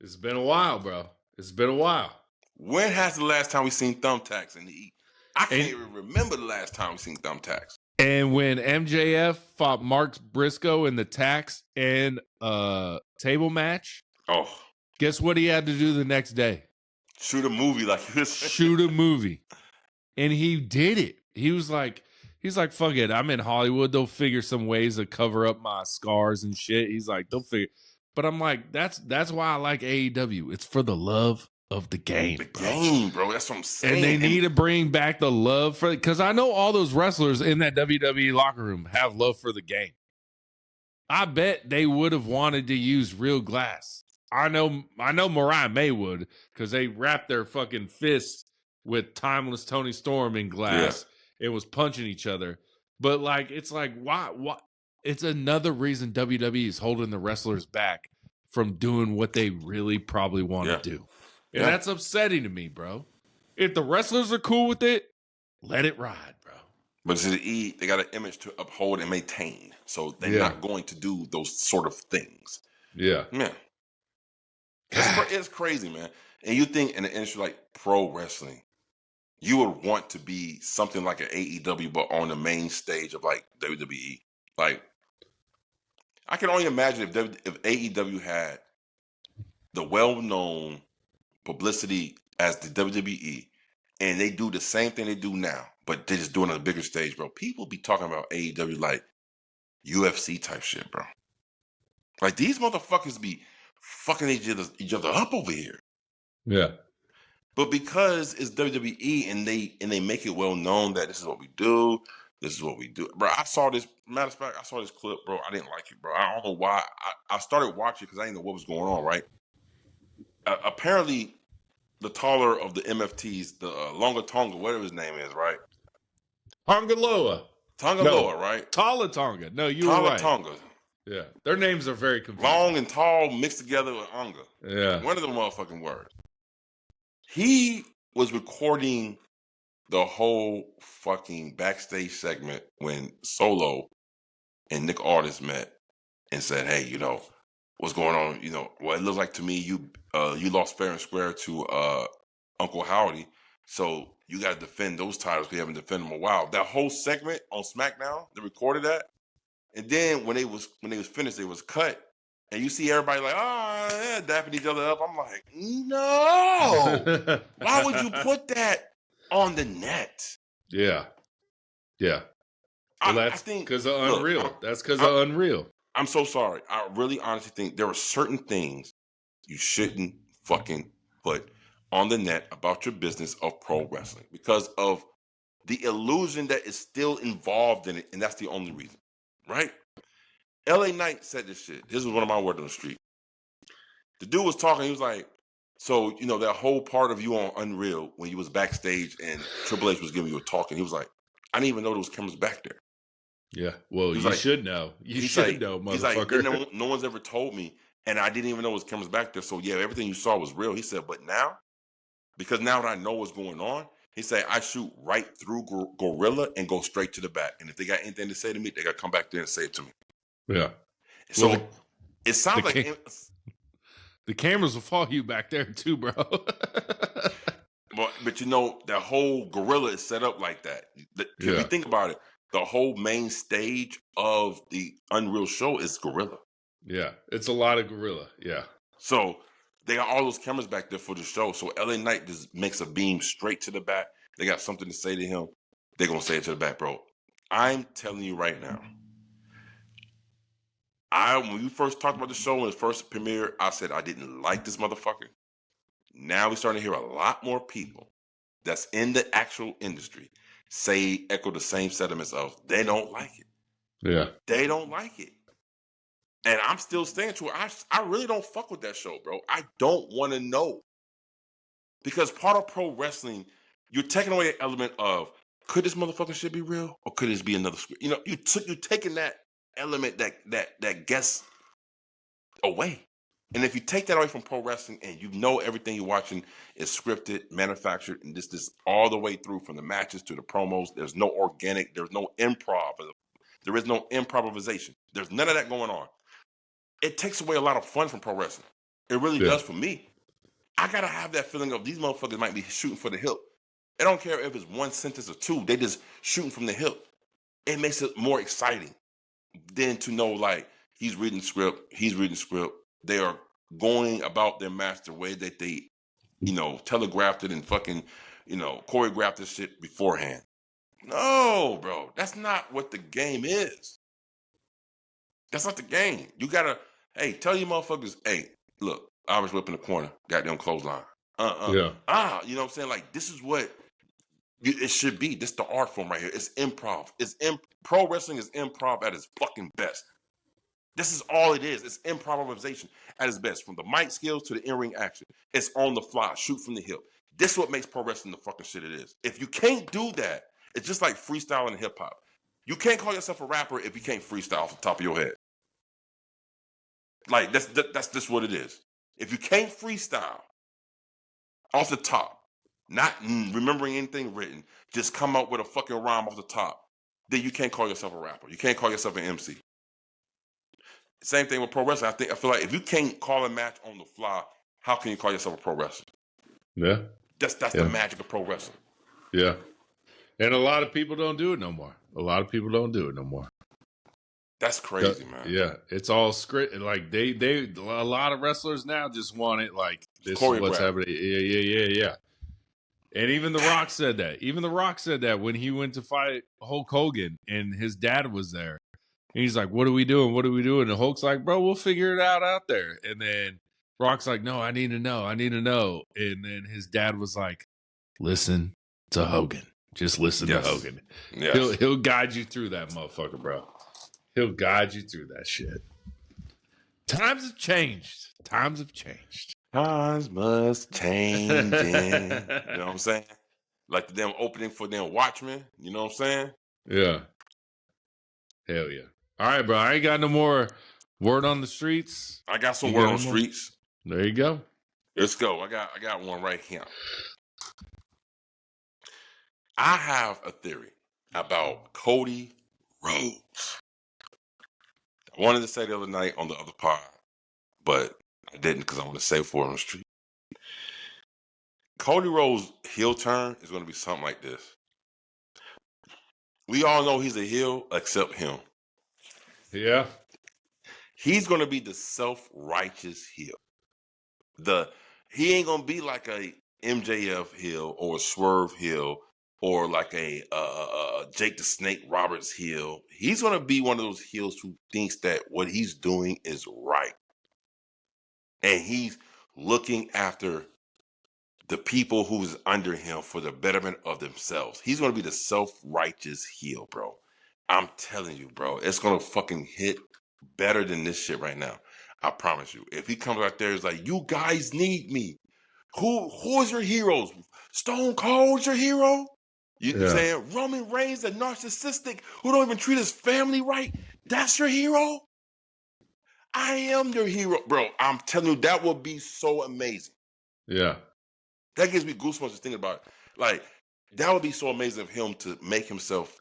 It's been a while, bro. It's been a while. When has the last time we seen thumbtacks in the E? I can't even remember the last time we seen thumbtacks. And when MJF fought Mark Briscoe in the tax and table match, guess what he had to do the next day? Shoot a movie like this. Shoot a movie. And he did it. He's like, fuck it. I'm in Hollywood. They'll figure some ways to cover up my scars and shit. He's like, they'll figure. But I'm like, that's why I like AEW. It's for the love of the game. The game, bro. That's what I'm saying. And they need to bring back the love for, because I know all those wrestlers in that WWE locker room have love for the game. I bet they would have wanted to use real glass. I know Mariah May would, because they wrapped their fucking fists with timeless Tony Storm in glass. It was punching each other. But like, it's like, why? It's another reason WWE is holding the wrestlers back from doing what they really probably want to do. And that's upsetting to me, bro. If the wrestlers are cool with it, let it ride, bro. But to the E, they got an image to uphold and maintain. So they're not going to do those sort of things. Yeah. Man. It's crazy, man. And you think in an industry like pro wrestling, you would want to be something like an AEW, but on the main stage of like WWE. Like, I can only imagine if AEW had the well-known publicity as the WWE, and they do the same thing they do now, but they just do it on a bigger stage, bro. People be talking about AEW like UFC type shit, bro. Like, these motherfuckers be fucking each other up over here. Yeah. But because it's WWE and they make it well known that this is what we do, bro. I saw this. Matter of fact, I saw this clip, bro. I didn't like it, bro. I don't know why. I started watching because I didn't know what was going on. Right? Apparently, the taller of the MFTs, the Longa Tonga, whatever his name is, right? Tongaloa, right? Tala Tonga. No, you were right. Tonga. Yeah, their names are very confusing. Long and tall mixed together with Onga. Yeah, one of the motherfucking words. He was recording the whole fucking backstage segment when Solo and Nick Aldis met and said, "Hey, what's going on? Well, it looks like to me you lost fair and square to Uncle Howdy, so you got to defend those titles. We haven't defended them in a while." That whole segment on SmackDown, they recorded that, and then when they was finished, it was cut. And you see everybody like, dapping each other up. I'm like, no. Why would you put that on the net? Yeah. Well, that's because of Unreal. That's because of Unreal. I'm so sorry. I really honestly think there are certain things you shouldn't fucking put on the net about your business of pro wrestling because of the illusion that is still involved in it. And that's the only reason, right? LA Knight said this shit. This is one of my words on the street. The dude was talking. He was like, so, that whole part of you on Unreal when you was backstage and Triple H was giving you a talk, and he was like, I didn't even know there was cameras back there. Yeah, well, you should know. You should know, motherfucker. He's like, no one's ever told me, and I didn't even know there was cameras back there. So, yeah, everything you saw was real. He said, but now, because now that I know what's going on, he said, I shoot right through Gorilla and go straight to the back. And if they got anything to say to me, they got to come back there and say it to me. Yeah. So it sounds like the cameras will follow you back there too, bro. but that whole Gorilla is set up like that. If you think about it, the whole main stage of the Unreal show is Gorilla. Yeah, it's a lot of Gorilla. Yeah. So they got all those cameras back there for the show. So LA Knight just makes a beam straight to the back. They got something to say to him. They're gonna say it to the back, bro. I'm telling you right now. When we first talked about the show in its first premiere, I said I didn't like this motherfucker. Now we're starting to hear a lot more people that's in the actual industry echo the same sentiments of they don't like it. Yeah. They don't like it. And I'm still staying to it. I really don't fuck with that show, bro. I don't want to know. Because part of pro wrestling, you're taking away an element of, could this motherfucking shit be real? Or could this be another script? You know, you're taking that element that gets away. And if you take that away from pro wrestling and you know everything you're watching is scripted, manufactured, and this all the way through from the matches to the promos, there's no organic, there's no improv. There is no improvisation. There's none of that going on. It takes away a lot of fun from pro wrestling. It really does for me. I gotta have that feeling of these motherfuckers might be shooting for the hip. I don't care if it's one sentence or two, they just shooting from the hip. It makes it more exciting than to know like he's reading the script, they are going about their match the way that they, telegraphed it and fucking, choreographed this shit beforehand. No, bro, that's not what the game is. That's not the game. You gotta, tell your motherfuckers, look, I was whipping the corner, goddamn clothesline. You know what I'm saying? Like, this is what it should be. This is the art form right here. It's improv. Pro wrestling is improv at its fucking best. This is all it is. It's improvisation at its best. From the mic skills to the in-ring action. It's on the fly, shoot from the hip. This is what makes pro wrestling the fucking shit it is. If you can't do that, it's just like freestyling and hip-hop. You can't call yourself a rapper if you can't freestyle off the top of your head. Like, that's just what it is. If you can't freestyle off the top, not remembering anything written, just come up with a fucking rhyme off the top, then you can't call yourself a rapper. You can't call yourself an MC. Same thing with pro wrestling. I feel like if you can't call a match on the fly, how can you call yourself a pro wrestler? Yeah. That's the magic of pro wrestling. Yeah. And a lot of people don't do it no more. That's crazy, man. Yeah. It's all script. Like they a lot of wrestlers now just want it like this is what's happening. Yeah. And even The Rock said that. When he went to fight Hulk Hogan and his dad was there. And he's like, what are we doing? And Hulk's like, bro, we'll figure it out there. And then Rock's like, no, I need to know. And then his dad was like, listen to Hogan. Just listen to Hogan. Yes. He'll guide you through that motherfucker, bro. He'll guide you through that shit. Times have changed. Times must change. You know what I'm saying? Like the damn opening for damn Watchmen. You know what I'm saying? Yeah. Hell yeah. All right, bro. I ain't got no more word on the streets. I got some word on the streets. There you go. Let's go. I got one right here. I have a theory about Cody Rhodes. I wanted to say the other night on the other pod, but I didn't because I want to save for it on the street. Cody Rhodes' heel turn is going to be something like this. We all know he's a heel except him. Yeah. He's going to be the self-righteous heel. He ain't going to be like a MJF heel or a Swerve heel or like a Jake the Snake Roberts heel. He's going to be one of those heels who thinks that what he's doing is right. And he's looking after the people who's under him for the betterment of themselves. He's going to be the self-righteous heel, bro. I'm telling you, bro, it's going to fucking hit better than this shit right now. I promise you. If he comes out there, it's like, you guys need me. Who is your heroes? Stone Cold's your hero? You know what I'm saying? Roman Reigns, the narcissistic, who don't even treat his family right. That's your hero? I am your hero. Bro, I'm telling you, that would be so amazing. Yeah. That gives me goosebumps just thinking about it. Like, that would be so amazing of him to make himself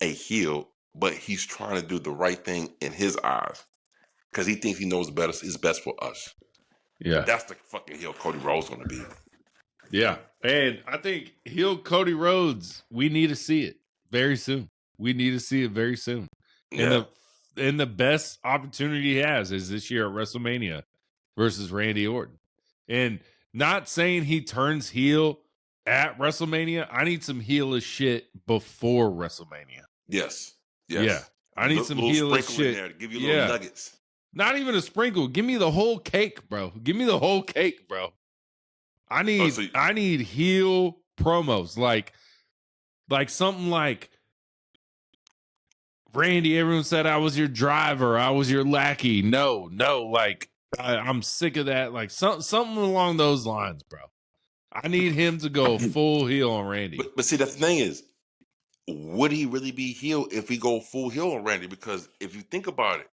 a heel, but he's trying to do the right thing in his eyes because he thinks he knows is best for us. Yeah. That's the fucking heel Cody Rhodes going to be. Yeah. And I think heel Cody Rhodes, we need to see it very soon. Yeah. And the best opportunity he has is this year at WrestleMania versus Randy Orton. And not saying he turns heel at WrestleMania. I need some heelish shit before WrestleMania. Yes. Yeah. I need some heelish shit. In there to give you little nuggets. Not even a sprinkle. Give me the whole cake, bro. I need heel promos. Like something like Randy, everyone said I was your driver. I was your lackey. No, like I'm sick of that. Like something along those lines, bro. I need him to go full heel on Randy. But see, the thing is, would he really be heel if he go full heel on Randy? Because if you think about it,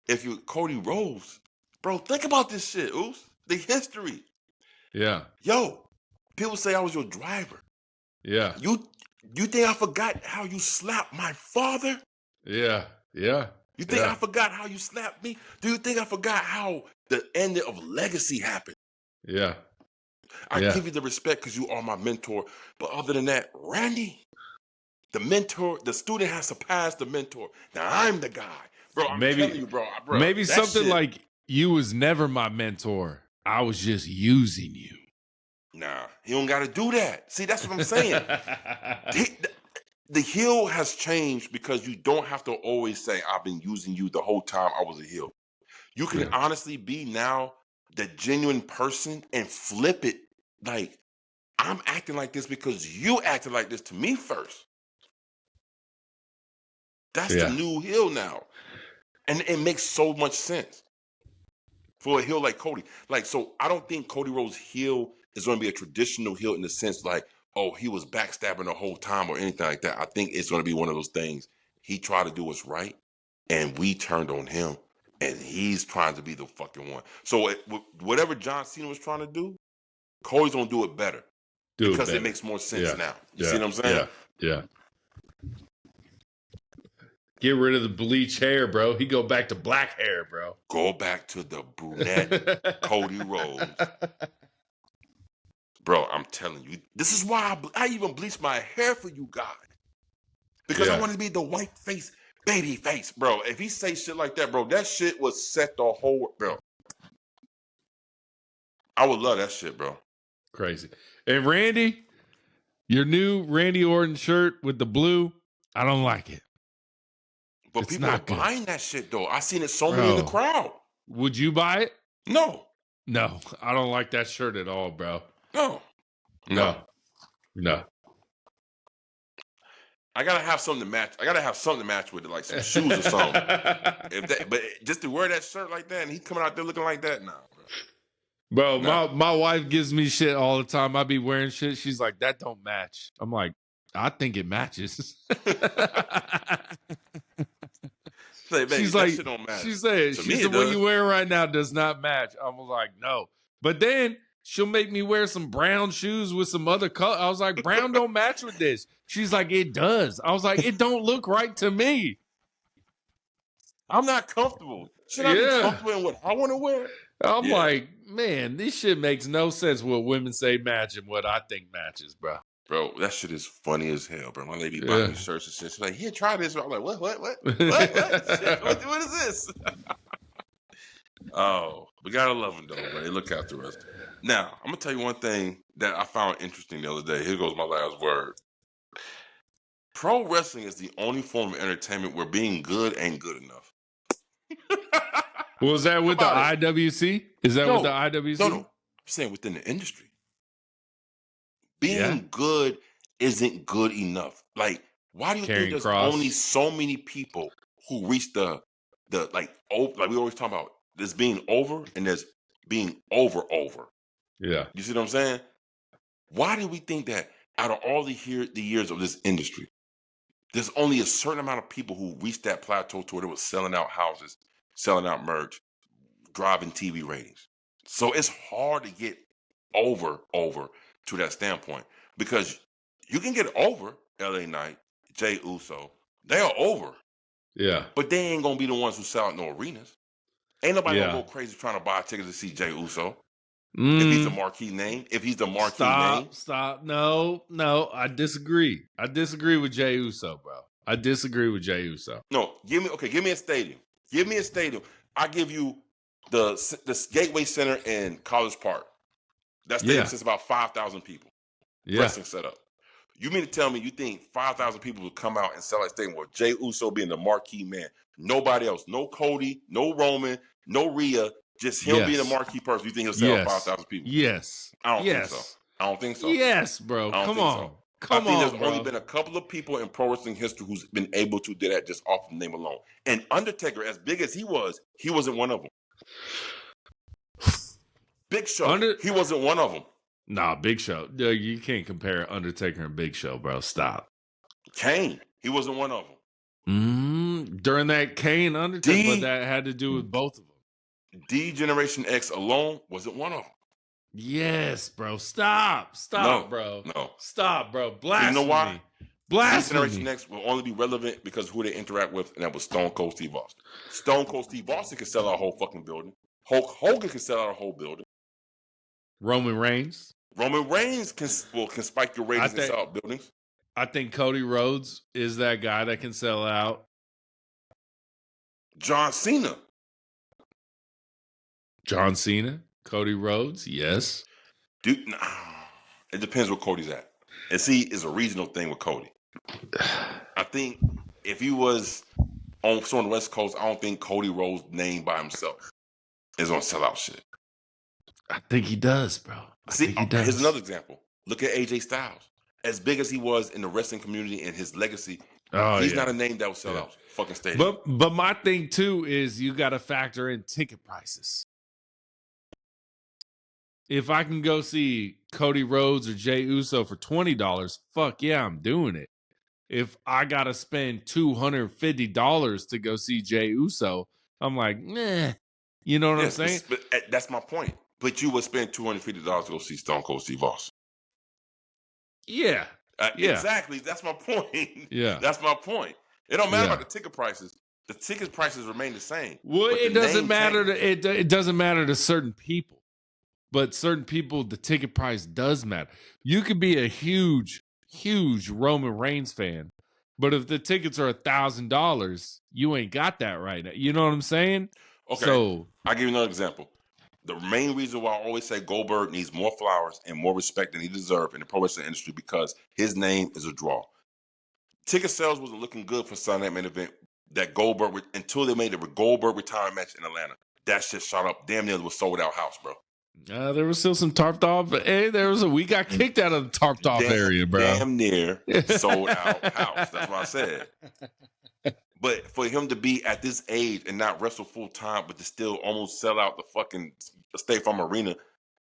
if you Cody Rhodes, bro, think about this shit, Oos. The history. Yeah. Yo, people say I was your driver. Yeah. You think I forgot how you slapped my father? Yeah. Yeah. You think I forgot how you slapped me? Do you think I forgot how the ending of Legacy happened? Yeah. I give you the respect because you are my mentor. But other than that, Randy, the mentor, the student has surpassed the mentor. Now I'm the guy. Bro, I'm telling you, bro. Maybe something like, you was never my mentor. I was just using you. Nah, he don't got to do that. See, that's what I'm saying. The heel has changed because you don't have to always say, I've been using you the whole time I was a heel. You can honestly be now the genuine person and flip it like, I'm acting like this because you acted like this to me first. That's the new heel now. And it makes so much sense for a heel like Cody. Like, so I don't think Cody Rhodes' heel is going to be a traditional heel in the sense like, oh, he was backstabbing the whole time or anything like that. I think it's going to be one of those things. He tried to do what's right, and we turned on him, and he's trying to be the fucking one. So whatever John Cena was trying to do, Cody's going to do it better because it makes more sense now. You see what I'm saying? Yeah. Get rid of the bleach hair, bro. He go back to black hair, bro. Go back to the brunette Cody Rhodes. Bro, I'm telling you, this is why I even bleached my hair for you guys. Because I wanted to be the white face, baby face, bro. If he say shit like that, bro, that shit would set the whole, bro. I would love that shit, bro. Crazy. And Randy, your new Randy Orton shirt with the blue, I don't like it. But people are buying that shit, though. I seen it so many in the crowd. Would you buy it? No. No, I don't like that shirt at all, bro. No. I gotta have something to match. I gotta have something to match with it, like some shoes or something. But just to wear that shirt like that and he coming out there looking like that, Bro, my wife gives me shit all the time. I be wearing shit. She's like, that don't match. I'm like, I think it matches. She's like, shit don't match. She said, what you wearing right now does not match. I was like, no. But then she'll make me wear some brown shoes with some other color. I was like, brown don't match with this. She's like, it does. I was like, it don't look right to me. I'm not comfortable. Should I be comfortable in what I want to wear? I'm like, man, this shit makes no sense what women say match and what I think matches, bro. Bro, that shit is funny as hell, bro. My lady buying me shirts and shit. She's like, here, try this. I'm like, what? Shit, what is this? Oh, we gotta love them, though, man. They look after us. Now, I'm gonna tell you one thing that I found interesting the other day. Here goes my last word. Pro wrestling is the only form of entertainment where being good ain't good enough. Was that with the IWC? Is that with the IWC? No. I'm saying within the industry. Being good isn't good enough. Like, why do you think there's only so many people who reach the like we always talk about, there's being over and there's being over. Yeah. You see what I'm saying? Why do we think that out of all the years of this industry, there's only a certain amount of people who reached that plateau to where they were selling out houses, selling out merch, driving TV ratings? So it's hard to get over to that standpoint, because you can get over LA Knight, Jay Uso. They are over. Yeah. But they ain't going to be the ones who sell out no arenas. Ain't nobody going to go crazy trying to buy tickets to see Jay Uso. If he's a marquee name. Stop. No, I disagree. I disagree with Jay Uso, bro. No, give me a stadium. I give you the Gateway Center in College Park. That stadium sits about 5,000 people. Wrestling setup. You mean to tell me you think 5,000 people would come out and sell that stadium with Jay Uso being the marquee man? Nobody else. No Cody, no Roman, no Rhea. Just him being the marquee person. You think he'll sell 5,000 people? Yes. I don't think so. Yes, bro. Come on. Come think on, there's bro. only been a couple of people in pro wrestling history who's been able to do that just off the name alone. And Undertaker, as big as he wasn't one of them. Big Show, he wasn't one of them. Nah, Big Show. You can't compare Undertaker and Big Show, bro. Stop. Kane, he wasn't one of them. During that Kane Undertaker, but that had to do with both of them. D Generation X alone wasn't one of them. Yes, bro. Stop, bro. No. Stop, bro. Blasphemy. You know why? Blasphemy. D Generation X will only be relevant because who they interact with, and that was Stone Cold Steve Austin. Stone Cold Steve Austin can sell out a whole fucking building. Hulk Hogan can sell out a whole building. Roman Reigns can spike your ratings and sell out buildings. I think Cody Rhodes is that guy that can sell out. John Cena, Cody Rhodes, yes. Dude, nah, it depends where Cody's at. And see, it's a regional thing with Cody. I think if he was on the West Coast, I don't think Cody Rhodes' name by himself is gonna sell out shit. I think he does, bro. Here's another example. Look at AJ Styles. As big as he was in the wrestling community and his legacy, he's not a name that will sell out fucking stadium. But my thing too is you got to factor in ticket prices. If I can go see Cody Rhodes or Jey Uso for $20, fuck yeah, I'm doing it. If I got to spend $250 to go see Jey Uso, I'm like, nah. You know what I'm saying? But that's my point. But you would spend $250 to go see Stone Cold Steve Austin. Yeah. Exactly. That's my point. Yeah. That's my point. It don't matter about the ticket prices. The ticket prices remain the same. Well, it doesn't matter. It doesn't matter to certain people. But certain people, the ticket price does matter. You could be a huge Roman Reigns fan, but if the tickets are $1,000, you ain't got that right now. You know what I'm saying? Okay. So I'll give you another example. The main reason why I always say Goldberg needs more flowers and more respect than he deserves in the pro wrestling industry because his name is a draw. Ticket sales wasn't looking good for Sunday Night Main Event until they made the Goldberg retirement match in Atlanta. That shit shot up. Damn near was sold out house, bro. There was still some tarped off. Hey, we got kicked out of the tarped off area, bro. Damn near sold out house. That's what I said. But for him to be at this age and not wrestle full time, but to still almost sell out the fucking State Farm Arena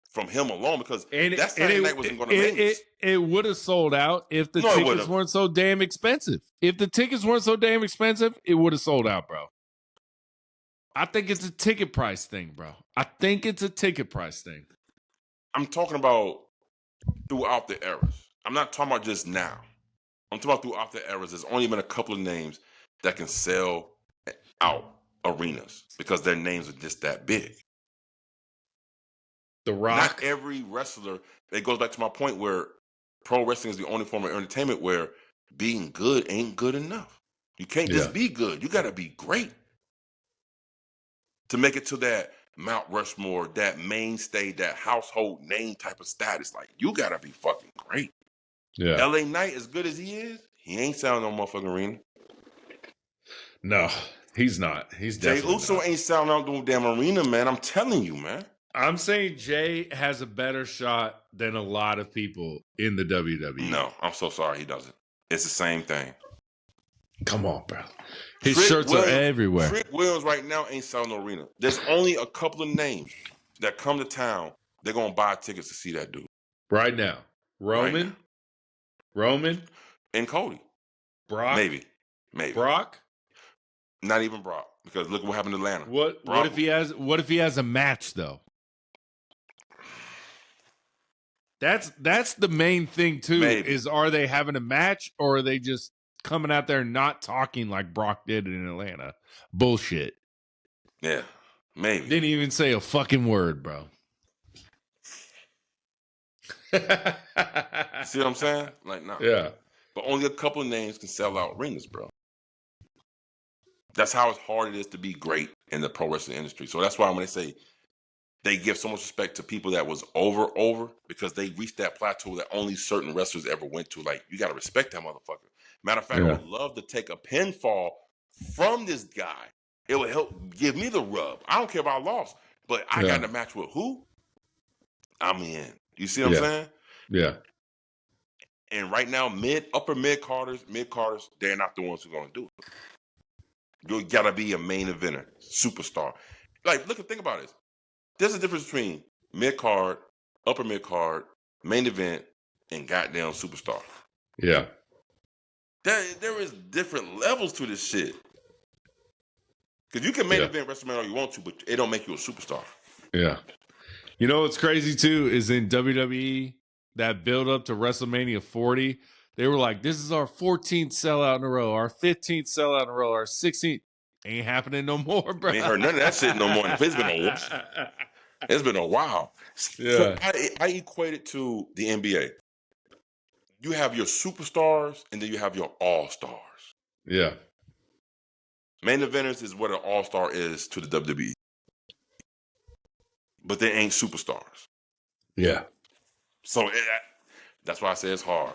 from him alone, because that Saturday night wasn't going to make it would have sold out if the tickets weren't so damn expensive. If the tickets weren't so damn expensive, it would have sold out, bro. I think it's a ticket price thing, bro. I'm talking about throughout the eras. I'm not talking about just now. I'm talking about throughout the eras. There's only been a couple of names that can sell out arenas because their names are just that big. The Rock. Not every wrestler. It goes back to my point where pro wrestling is the only form of entertainment where being good ain't good enough. You can't just be good. You got to be great to make it to that Mount Rushmore, that mainstay, that household name type of status. Like, you got to be fucking great. Yeah. LA Knight, as good as he is, he ain't selling no motherfucking arena. No, he's not. He's definitely Jey Uso ain't selling out no damn arena, man. I'm telling you, man. I'm saying Jay has a better shot than a lot of people in the WWE. No, I'm so sorry he doesn't. It's the same thing. Come on, bro. His shirts are everywhere. Trick Williams right now ain't selling no arena. There's only a couple of names that come to town. They're going to buy tickets to see that dude. Right now. Roman? And Cody. Brock? Maybe. Brock? Not even Brock, because look what happened in Atlanta. What if he has a match though? That's the main thing too. Maybe. Is are they having a match or are they just coming out there not talking like Brock did in Atlanta? Bullshit. Yeah, maybe. Didn't even say a fucking word, bro. See what I'm saying? Like, no. Yeah. But only a couple of names can sell out arenas, bro. That's how hard it is to be great in the pro wrestling industry. So that's why when they say they give so much respect to people that was over, because they reached that plateau that only certain wrestlers ever went to. Like, you got to respect that motherfucker. Matter of fact, I would love to take a pinfall from this guy. It would help give me the rub. I don't care if I lost, but I got in a match with who? I'm in. You see what I'm saying? Yeah. And right now, upper mid carders, they're not the ones who are going to do it. You gotta be a main eventer, superstar. Like, think about this. There's a difference between mid card, upper mid card, main event, and goddamn superstar. Yeah. There is different levels to this shit. Because you can main event WrestleMania all you want to, but it don't make you a superstar. Yeah. You know what's crazy too is in WWE, that build up to WrestleMania 40, they were like, this is our 14th sellout in a row, our 15th sellout in a row, our 16th. Ain't happening no more, bro. I ain't heard none of that shit no more. It's been a while. Yeah. So I equate it to the NBA. You have your superstars, and then you have your all-stars. Yeah. Main eventers is what an all-star is to the WWE. But they ain't superstars. Yeah. So that's why I say it's hard.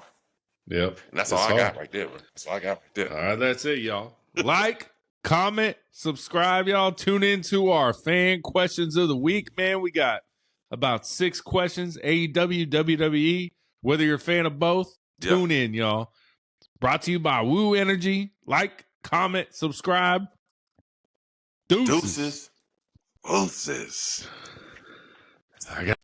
Yep. And that's all I got right there, bro. That's all I got right there. All right, that's it, y'all. Like, comment, subscribe, y'all. Tune into our fan questions of the week, man. We got about 6 questions. AEW, WWE. Whether you're a fan of both, tune in, y'all. Brought to you by Woo Energy. Like, comment, subscribe. Deuces. Deuces. I got